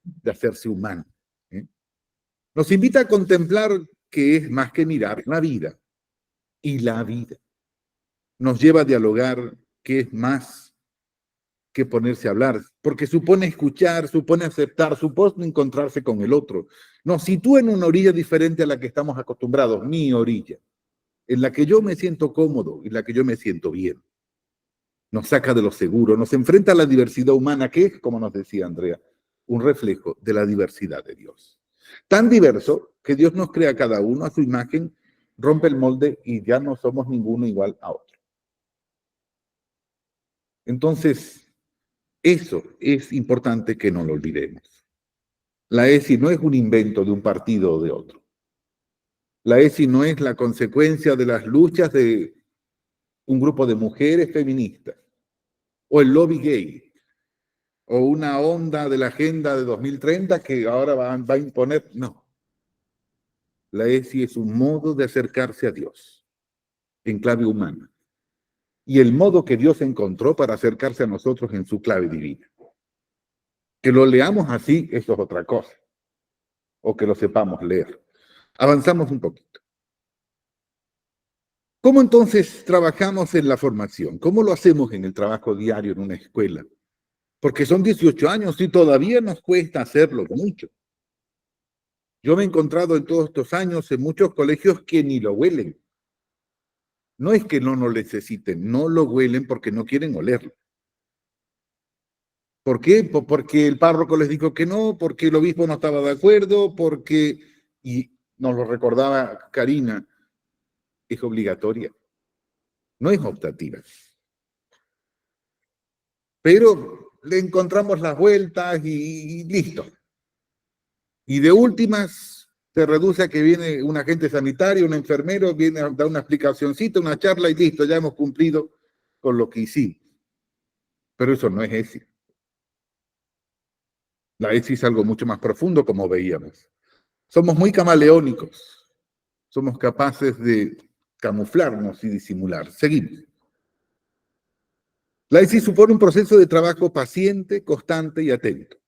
de hacerse humano. Nos invita a contemplar que es más que mirar la vida y la vida. Nos lleva a dialogar que es más que ponerse a hablar, porque supone escuchar, supone aceptar, supone encontrarse con el otro. Nos sitúa en una orilla diferente a la que estamos acostumbrados, mi orilla, en la que yo me siento cómodo, en la que yo me siento bien. Nos saca de lo seguro, nos enfrenta a la diversidad humana, que es, como nos decía Andrea, un reflejo de la diversidad de Dios. Tan diverso que Dios nos crea cada uno a su imagen, rompe el molde y ya no somos ninguno igual a otro. Entonces, eso es importante que no lo olvidemos. La ESI no es un invento de un partido o de otro. La ESI no es la consecuencia de las luchas de un grupo de mujeres feministas, o el lobby gay, o una onda de la Agenda de 2030 que ahora va a imponer. No. La ESI es un modo de acercarse a Dios, en clave humana, y el modo que Dios encontró para acercarse a nosotros en su clave divina. Que lo leamos así, eso es otra cosa. O que lo sepamos leer. Avanzamos un poquito. ¿Cómo entonces trabajamos en la formación? ¿Cómo lo hacemos en el trabajo diario en una escuela? Porque son 18 años y todavía nos cuesta hacerlo mucho. Yo me he encontrado en todos estos años en muchos colegios que ni lo huelen. No es que no lo necesiten, no lo huelen porque no quieren olerlo. ¿Por qué? Porque el párroco les dijo que no, porque el obispo no estaba de acuerdo, porque, y nos lo recordaba Karina, es obligatoria, no es optativa. Pero le encontramos las vueltas y listo. Y de últimas se reduce a que viene un agente sanitario, un enfermero, viene a dar una explicacioncita, una charla y listo, ya hemos cumplido con lo que hicimos. Pero eso no es ESI. La ESI es algo mucho más profundo, como veíamos. Somos muy camaleónicos. Somos capaces de camuflarnos y disimular. Seguimos. La ESI supone un proceso de trabajo paciente, constante y atento.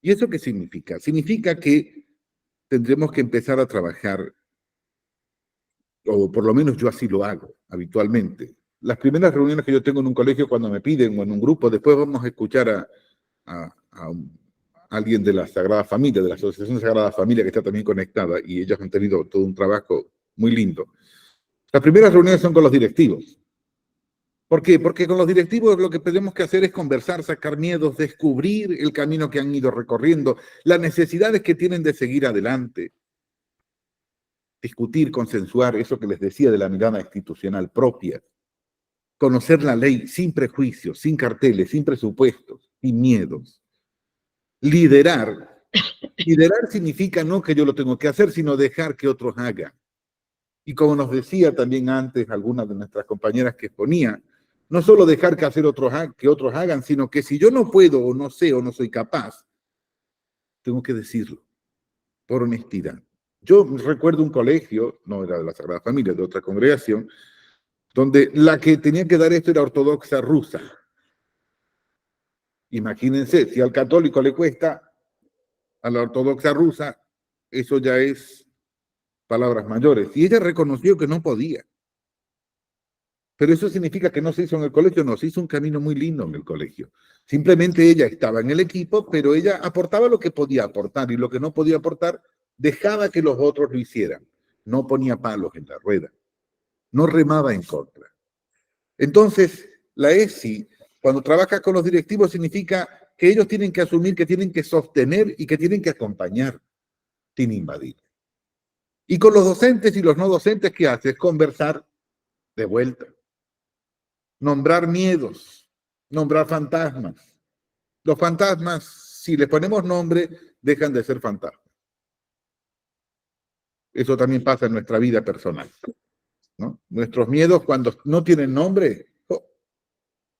¿Y eso qué significa? Significa que tendremos que empezar a trabajar, o por lo menos yo así lo hago habitualmente. Las primeras reuniones que yo tengo en un colegio cuando me piden o en un grupo, después vamos a escuchar a alguien de la Sagrada Familia, de la Asociación Sagrada Familia, que está también conectada, y ellos han tenido todo un trabajo muy lindo. Las primeras reuniones son con los directivos. ¿Por qué? Porque con los directivos lo que tenemos que hacer es conversar, sacar miedos, descubrir el camino que han ido recorriendo, las necesidades que tienen de seguir adelante, discutir, consensuar eso que les decía de la mirada institucional propia, conocer la ley sin prejuicios, sin carteles, sin presupuestos, sin miedos. Liderar. Liderar significa no que yo lo tengo que hacer, sino dejar que otros hagan. Y como nos decía también antes algunas de nuestras compañeras que exponía, no solo dejar que otros hagan, sino que si yo no puedo o no sé o no soy capaz, tengo que decirlo, por honestidad. Yo recuerdo un colegio, no era de la Sagrada Familia, de otra congregación, donde la que tenía que dar esto era ortodoxa rusa. Imagínense, si al católico le cuesta, a la ortodoxa rusa, eso ya es palabras mayores. Y ella reconoció que no podía. Pero eso significa que no se hizo en el colegio, no, se hizo un camino muy lindo en el colegio. Simplemente ella estaba en el equipo, pero ella aportaba lo que podía aportar y lo que no podía aportar, dejaba que los otros lo hicieran. No ponía palos en la rueda, no remaba en contra. Entonces, la ESI, cuando trabaja con los directivos, significa que ellos tienen que asumir, que tienen que sostener y que tienen que acompañar, sin invadir. Y con los docentes y los no docentes, ¿qué hace? Es conversar de vuelta. Nombrar miedos, nombrar fantasmas. Los fantasmas, si les ponemos nombre, dejan de ser fantasmas. Eso también pasa en nuestra vida personal, ¿no? Nuestros miedos cuando no tienen nombre,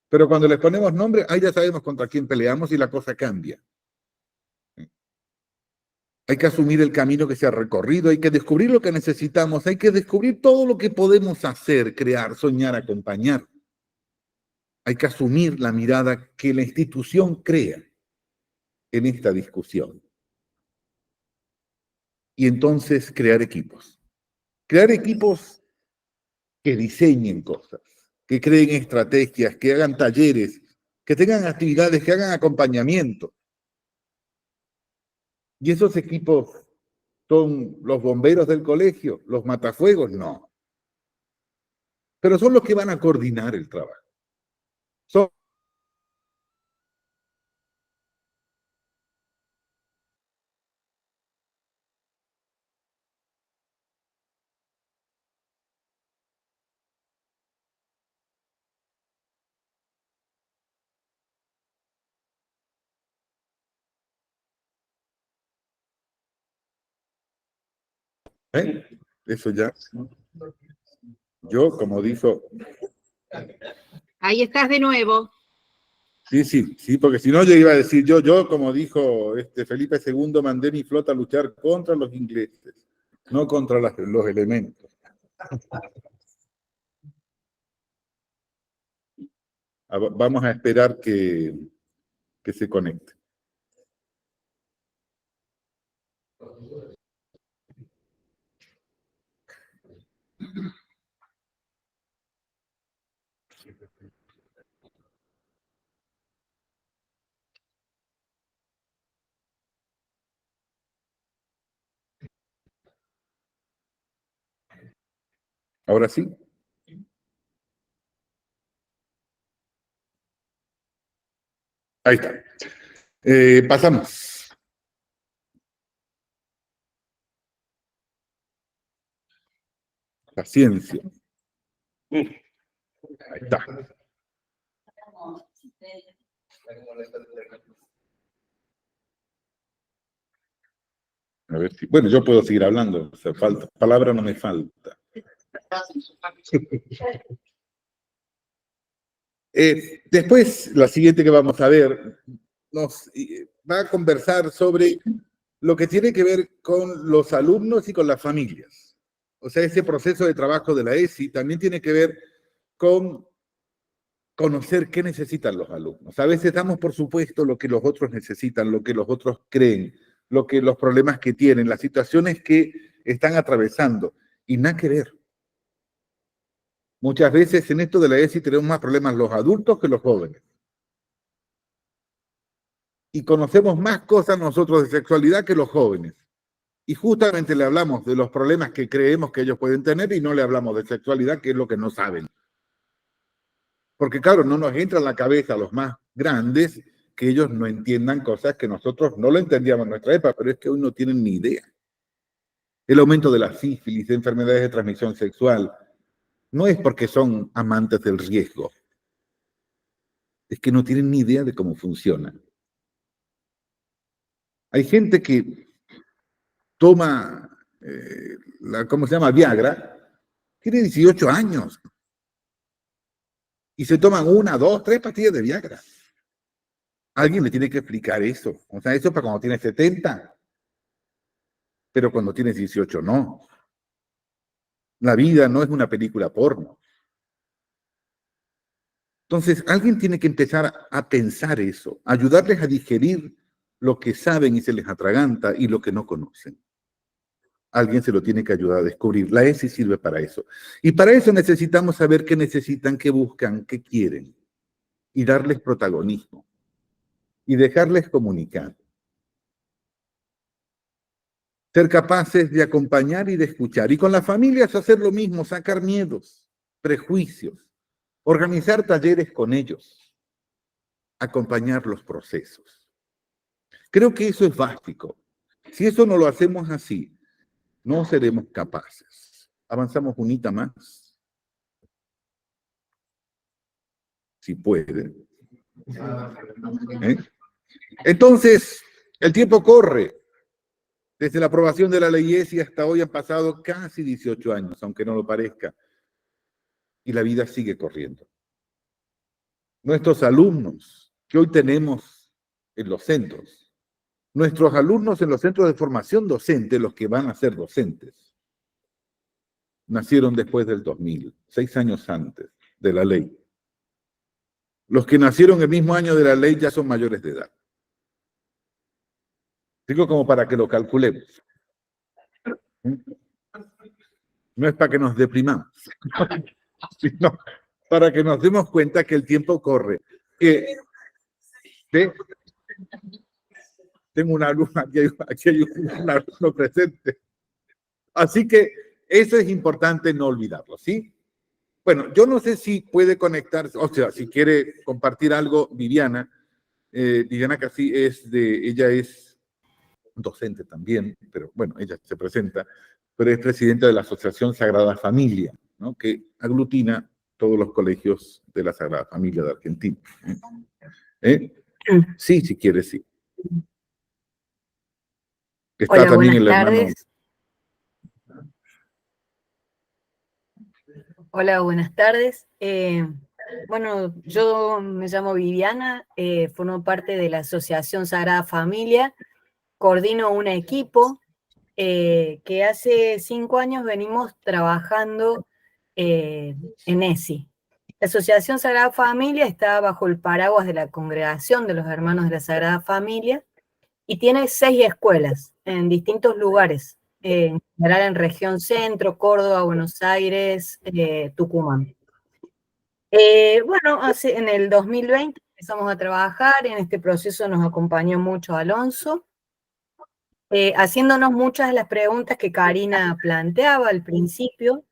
pero cuando les ponemos nombre, ahí ya sabemos contra quién peleamos y la cosa cambia. Hay que asumir el camino que se ha recorrido, hay que descubrir lo que necesitamos, hay que descubrir todo lo que podemos hacer, crear, soñar, acompañar. Hay que asumir la mirada que la institución crea en esta discusión. Y entonces crear equipos. Crear equipos que diseñen cosas, que creen estrategias, que hagan talleres, que tengan actividades, que hagan acompañamiento. ¿Y esos equipos son los bomberos del colegio, los matafuegos? No. Pero son los que van a coordinar el trabajo. Son eso ya. Yo, como dijo... Ahí estás de nuevo. Sí, porque si no yo iba a decir yo, como dijo Felipe II, mandé mi flota a luchar contra los ingleses, no contra los elementos. Vamos a esperar que se conecte. Ahora sí. Ahí está. Pasamos. Paciencia. Ahí está. A ver si, bueno, yo puedo seguir hablando, o sea, palabra no me falta. Después, la siguiente que vamos a ver, nos va a conversar sobre lo que tiene que ver con los alumnos y con las familias. O sea, ese proceso de trabajo de la ESI también tiene que ver con conocer qué necesitan los alumnos. A veces damos por supuesto lo que los otros necesitan, lo que los otros creen, los problemas que tienen, las situaciones que están atravesando, y nada que ver. Muchas veces en esto de la ESI tenemos más problemas los adultos que los jóvenes. Y conocemos más cosas nosotros de sexualidad que los jóvenes. Y justamente le hablamos de los problemas que creemos que ellos pueden tener y no le hablamos de sexualidad, que es lo que no saben. Porque claro, no nos entra en la cabeza a los más grandes que ellos no entiendan cosas que nosotros no lo entendíamos en nuestra época, pero es que hoy no tienen ni idea. El aumento de la sífilis, de enfermedades de transmisión sexual, no es porque son amantes del riesgo, es que no tienen ni idea de cómo funciona. Hay gente que toma, ¿cómo se llama? Viagra, tiene 18 años y se toman 1, 2, 3 pastillas de Viagra. Alguien le tiene que explicar eso. O sea, eso para cuando tienes 70, pero cuando tienes 18 no. La vida no es una película porno. Entonces, alguien tiene que empezar a pensar eso, ayudarles a digerir lo que saben y se les atraganta y lo que no conocen. Alguien se lo tiene que ayudar a descubrir. La ESI sirve para eso. Y para eso necesitamos saber qué necesitan, qué buscan, qué quieren. Y darles protagonismo. Y dejarles comunicar. Ser capaces de acompañar y de escuchar. Y con las familias hacer lo mismo, sacar miedos, prejuicios, organizar talleres con ellos, acompañar los procesos. Creo que eso es básico. Si eso no lo hacemos así, no seremos capaces. Avanzamos unita más. Si puede. Entonces, el tiempo corre. Desde la aprobación de la ley ESI hasta hoy han pasado casi 18 años, aunque no lo parezca. Y la vida sigue corriendo. Nuestros alumnos que hoy tenemos en los centros, nuestros alumnos en los centros de formación docente, los que van a ser docentes, nacieron después del 2000, 6 años antes de la ley. Los que nacieron el mismo año de la ley ya son mayores de edad. Digo como para que lo calculemos. No es para que nos deprimamos, sino para que nos demos cuenta que el tiempo corre. Tengo una alumna, aquí hay un alumno presente. Así que eso es importante no olvidarlo, ¿sí? Bueno, yo no sé si puede conectarse, o sea, si quiere compartir algo, Viviana. Viviana Casi ella es docente también, pero bueno, ella se presenta, pero es presidenta de la Asociación Sagrada Familia, ¿no? Que aglutina todos los colegios de la Sagrada Familia de Argentina. Sí, si quiere, sí. Está Hola, también el buenas hermano. tardes. Hola, buenas tardes. Bueno, yo me llamo Viviana, formo parte de la Asociación Sagrada Familia, coordino un equipo que hace 5 años venimos trabajando en ESI. La Asociación Sagrada Familia está bajo el paraguas de la Congregación de los Hermanos de la Sagrada Familia y tiene 6 escuelas en distintos lugares, en general en región centro, Córdoba, Buenos Aires, Tucumán. Bueno, en el 2020 empezamos a trabajar, en este proceso nos acompañó mucho Alonso, haciéndonos muchas de las preguntas que Karina planteaba al principio,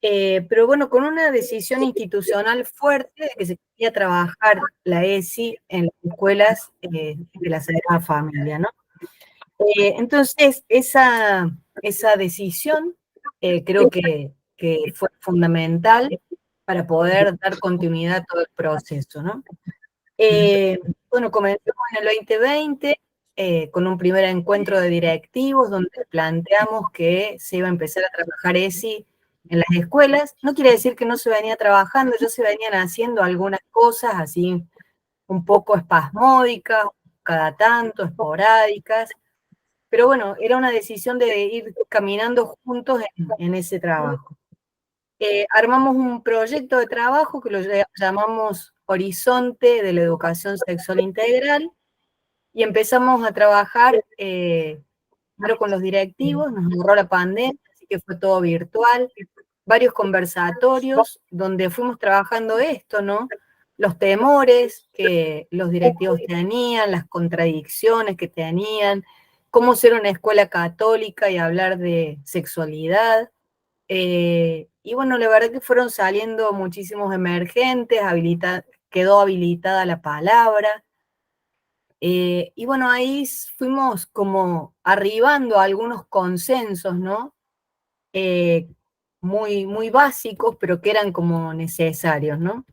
pero bueno, con una decisión institucional fuerte de que se quería trabajar la ESI en las escuelas de la Sagrada Familia, ¿no? Entonces, esa decisión creo que fue fundamental para poder dar continuidad a todo el proceso, ¿no? Bueno, comenzamos en el 2020 con un primer encuentro de directivos donde planteamos que se iba a empezar a trabajar ESI en las escuelas. No quiere decir que no se venía trabajando, ya se venían haciendo algunas cosas así un poco espasmódicas, cada tanto, esporádicas, pero bueno, era una decisión de ir caminando juntos en ese trabajo. Armamos un proyecto de trabajo que lo llamamos Horizonte de la Educación Sexual Integral y empezamos a trabajar primero con los directivos, nos agarró la pandemia, así que fue todo virtual, varios conversatorios donde fuimos trabajando esto, ¿no? Los temores que los directivos tenían, las contradicciones que tenían, cómo ser una escuela católica y hablar de sexualidad. Y bueno, la verdad que fueron saliendo muchísimos emergentes, quedó habilitada la palabra. Y bueno, ahí fuimos como arribando a algunos consensos, ¿no? Muy básicos, pero que eran como necesarios, ¿no?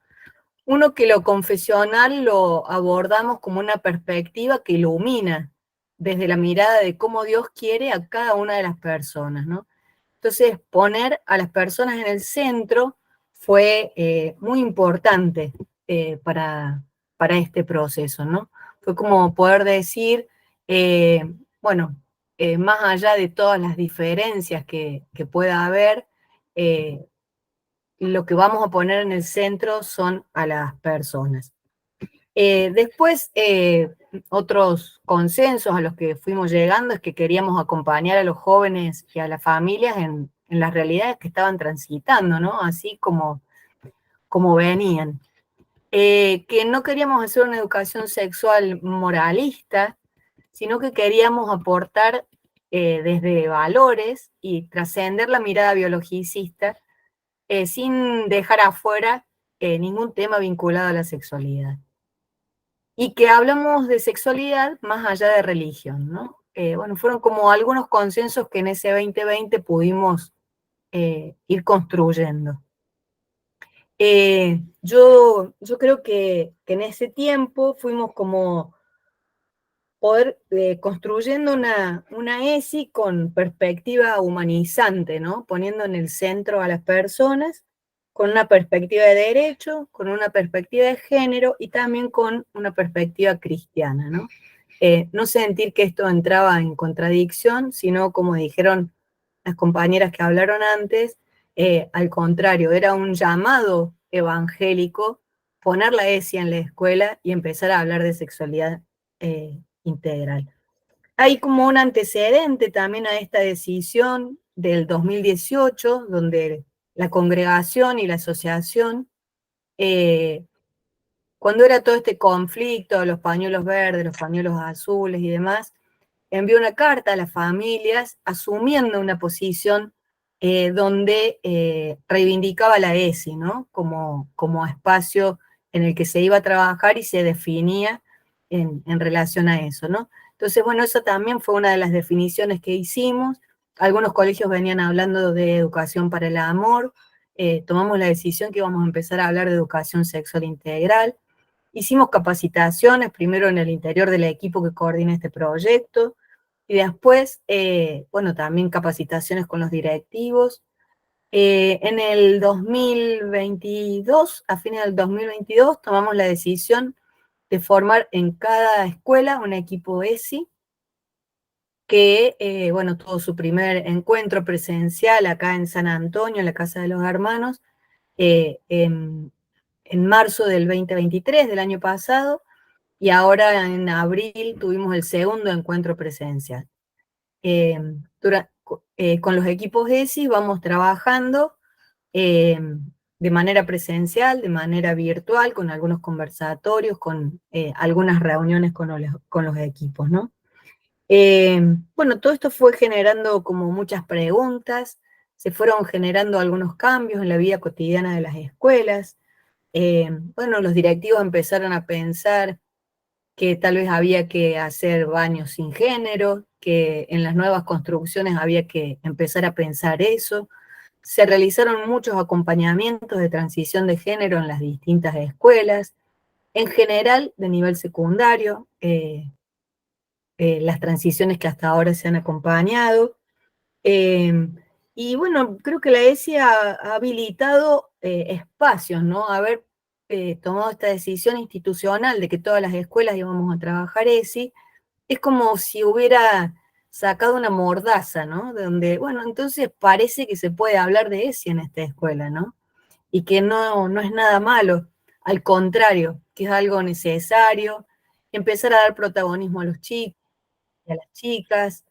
Uno, que lo confesional lo abordamos como una perspectiva que ilumina desde la mirada de cómo Dios quiere a cada una de las personas, ¿no? Entonces, poner a las personas en el centro fue muy importante para este proceso, ¿no? Fue como poder decir, bueno, más allá de todas las diferencias que pueda haber, eh, lo que vamos a poner en el centro son a las personas. Después, otros consensos a los que fuimos llegando es que queríamos acompañar a los jóvenes y a las familias en las realidades que estaban transitando, ¿no? Así como venían. Que no queríamos hacer una educación sexual moralista, sino que queríamos aportar desde valores y trascender la mirada biologicista sin dejar afuera ningún tema vinculado a la sexualidad. Y que hablamos de sexualidad más allá de religión, ¿no? Bueno, fueron como algunos consensos que en ese 2020 pudimos ir construyendo. Yo creo que en ese tiempo fuimos como poder construyendo una ESI con perspectiva humanizante, ¿no? Poniendo en el centro a las personas, con una perspectiva de derecho, con una perspectiva de género y también con una perspectiva cristiana, ¿no? No sentir que esto entraba en contradicción, sino, como dijeron las compañeras que hablaron antes, al contrario, era un llamado evangélico poner la ESI en la escuela y empezar a hablar de sexualidad integral. Hay como un antecedente también a esta decisión del 2018, donde la congregación y la asociación, cuando era todo este conflicto, los pañuelos verdes, los pañuelos azules y demás, envió una carta a las familias asumiendo una posición donde reivindicaba la ESI, ¿no? Como espacio en el que se iba a trabajar y se definía en relación a eso, ¿no? Entonces, bueno, eso también fue una de las definiciones que hicimos. Algunos colegios venían hablando de educación para el amor. Tomamos la decisión que íbamos a empezar a hablar de educación sexual integral. Hicimos capacitaciones, primero en el interior del equipo que coordina este proyecto, y después, bueno, también capacitaciones con los directivos. En el 2022, a fines del 2022, tomamos la decisión de formar en cada escuela un equipo ESI, que, bueno, tuvo su primer encuentro presencial acá en San Antonio, en la Casa de los Hermanos, en marzo del 2023, del año pasado, y ahora en abril tuvimos el segundo encuentro presencial. Con los equipos ESI vamos trabajando de manera presencial, de manera virtual, con algunos conversatorios, con algunas reuniones con los equipos, ¿no? Bueno, todo esto fue generando como muchas preguntas, se fueron generando algunos cambios en la vida cotidiana de las escuelas. Bueno, los directivos empezaron a pensar que tal vez había que hacer baños sin género, que en las nuevas construcciones había que empezar a pensar eso. Se realizaron muchos acompañamientos de transición de género en las distintas escuelas, en general de nivel secundario, las transiciones que hasta ahora se han acompañado. Y bueno, creo que la ESI ha habilitado espacios, ¿no? Haber tomado esta decisión institucional de que todas las escuelas íbamos a trabajar ESI, es como si hubiera sacado una mordaza, ¿no? De donde, bueno, entonces parece que se puede hablar de ESI en esta escuela, ¿no? Y que no es nada malo, al contrario, que es algo necesario, empezar a dar protagonismo a los chicos y a las chicas.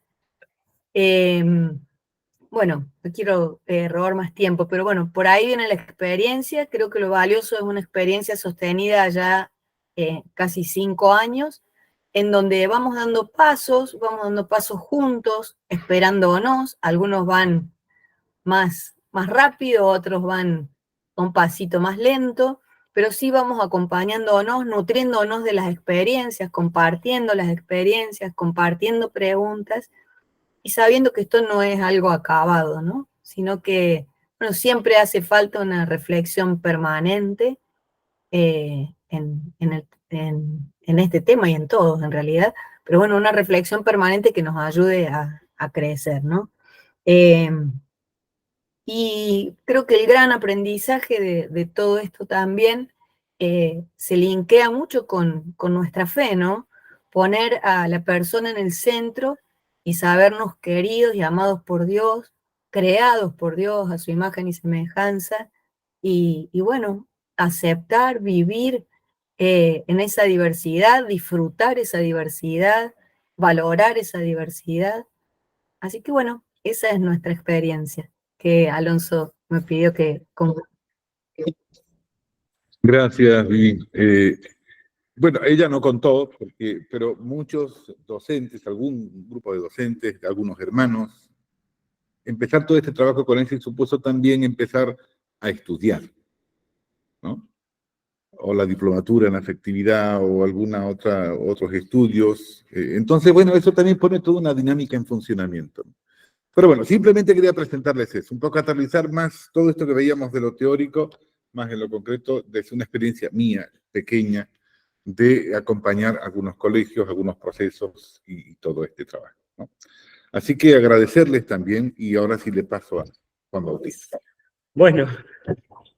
Bueno, no quiero robar más tiempo, pero bueno, por ahí viene la experiencia. Creo que lo valioso es una experiencia sostenida ya casi 5 años, en donde vamos dando pasos juntos, esperándonos. Algunos van más rápido, otros van un pasito más lento, pero sí vamos acompañándonos, nutriéndonos de las experiencias, compartiendo preguntas, y sabiendo que esto no es algo acabado, ¿no? Sino que, bueno, siempre hace falta una reflexión permanente en este tema y en todos, en realidad, pero bueno, una reflexión permanente que nos ayude a crecer, ¿no? Y creo que el gran aprendizaje de todo esto también se linkea mucho con nuestra fe, ¿no? Poner a la persona en el centro y sabernos queridos y amados por Dios, creados por Dios a su imagen y semejanza, y bueno, aceptar, vivir en esa diversidad, disfrutar esa diversidad, valorar esa diversidad. Así que bueno, esa es nuestra experiencia, que Alonso me pidió que... Gracias, Vivi. Bueno, ella no contó, pero muchos docentes, algún grupo de docentes, algunos hermanos, empezar todo este trabajo con ESI supuso también empezar a estudiar, ¿no? O la diplomatura en afectividad o otros estudios. Entonces, bueno, eso también pone toda una dinámica en funcionamiento. Pero bueno, simplemente quería presentarles eso, un poco aterrizar más todo esto que veíamos de lo teórico, más en lo concreto, desde una experiencia mía, pequeña, de acompañar algunos colegios, algunos procesos y todo este trabajo, ¿no? Así que agradecerles también, y ahora sí le paso a Juan Bautista. Bueno,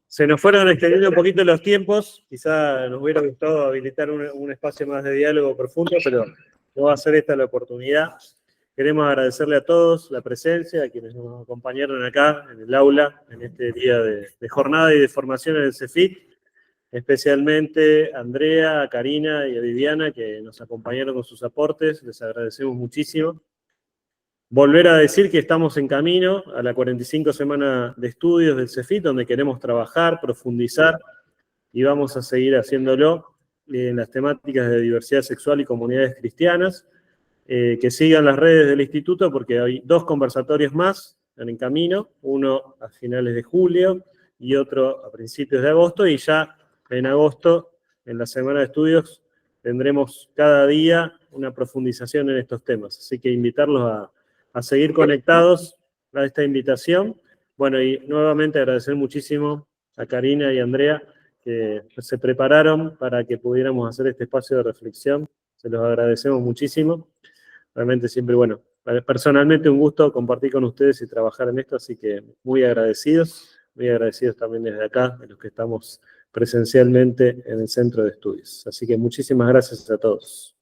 se nos fueron extendiendo un poquito los tiempos, quizá nos hubiera gustado habilitar un espacio más de diálogo profundo, pero no va a ser esta la oportunidad. Queremos agradecerle a todos la presencia, a quienes nos acompañaron acá en el aula, en este día de jornada y de formación en el CEFIT, especialmente a Andrea, a Karina y a Viviana, que nos acompañaron con sus aportes, les agradecemos muchísimo. Volver a decir que estamos en camino a la 45 semana de estudios del CEFIT, donde queremos trabajar, profundizar, y vamos a seguir haciéndolo en las temáticas de diversidad sexual y comunidades cristianas. Que sigan las redes del instituto, porque hay 2 conversatorios más en camino, uno a finales de julio y otro a principios de agosto, y ya en agosto, en la semana de estudios, tendremos cada día una profundización en estos temas. Así que invitarlos a seguir conectados a esta invitación. Bueno, y nuevamente agradecer muchísimo a Karina y a Andrea, que se prepararon para que pudiéramos hacer este espacio de reflexión. Se los agradecemos muchísimo. Realmente siempre, bueno, personalmente un gusto compartir con ustedes y trabajar en esto, así que muy agradecidos también desde acá, de los que estamos presencialmente en el centro de estudios. Así que muchísimas gracias a todos.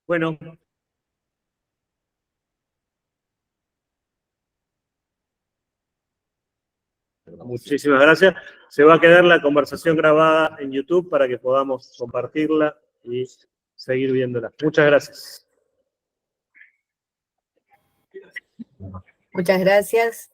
Bueno. Muchas Muchísimas gracias. Se va a quedar la conversación grabada en YouTube para que podamos compartirla y seguir viéndola. Muchas gracias. Muchas gracias.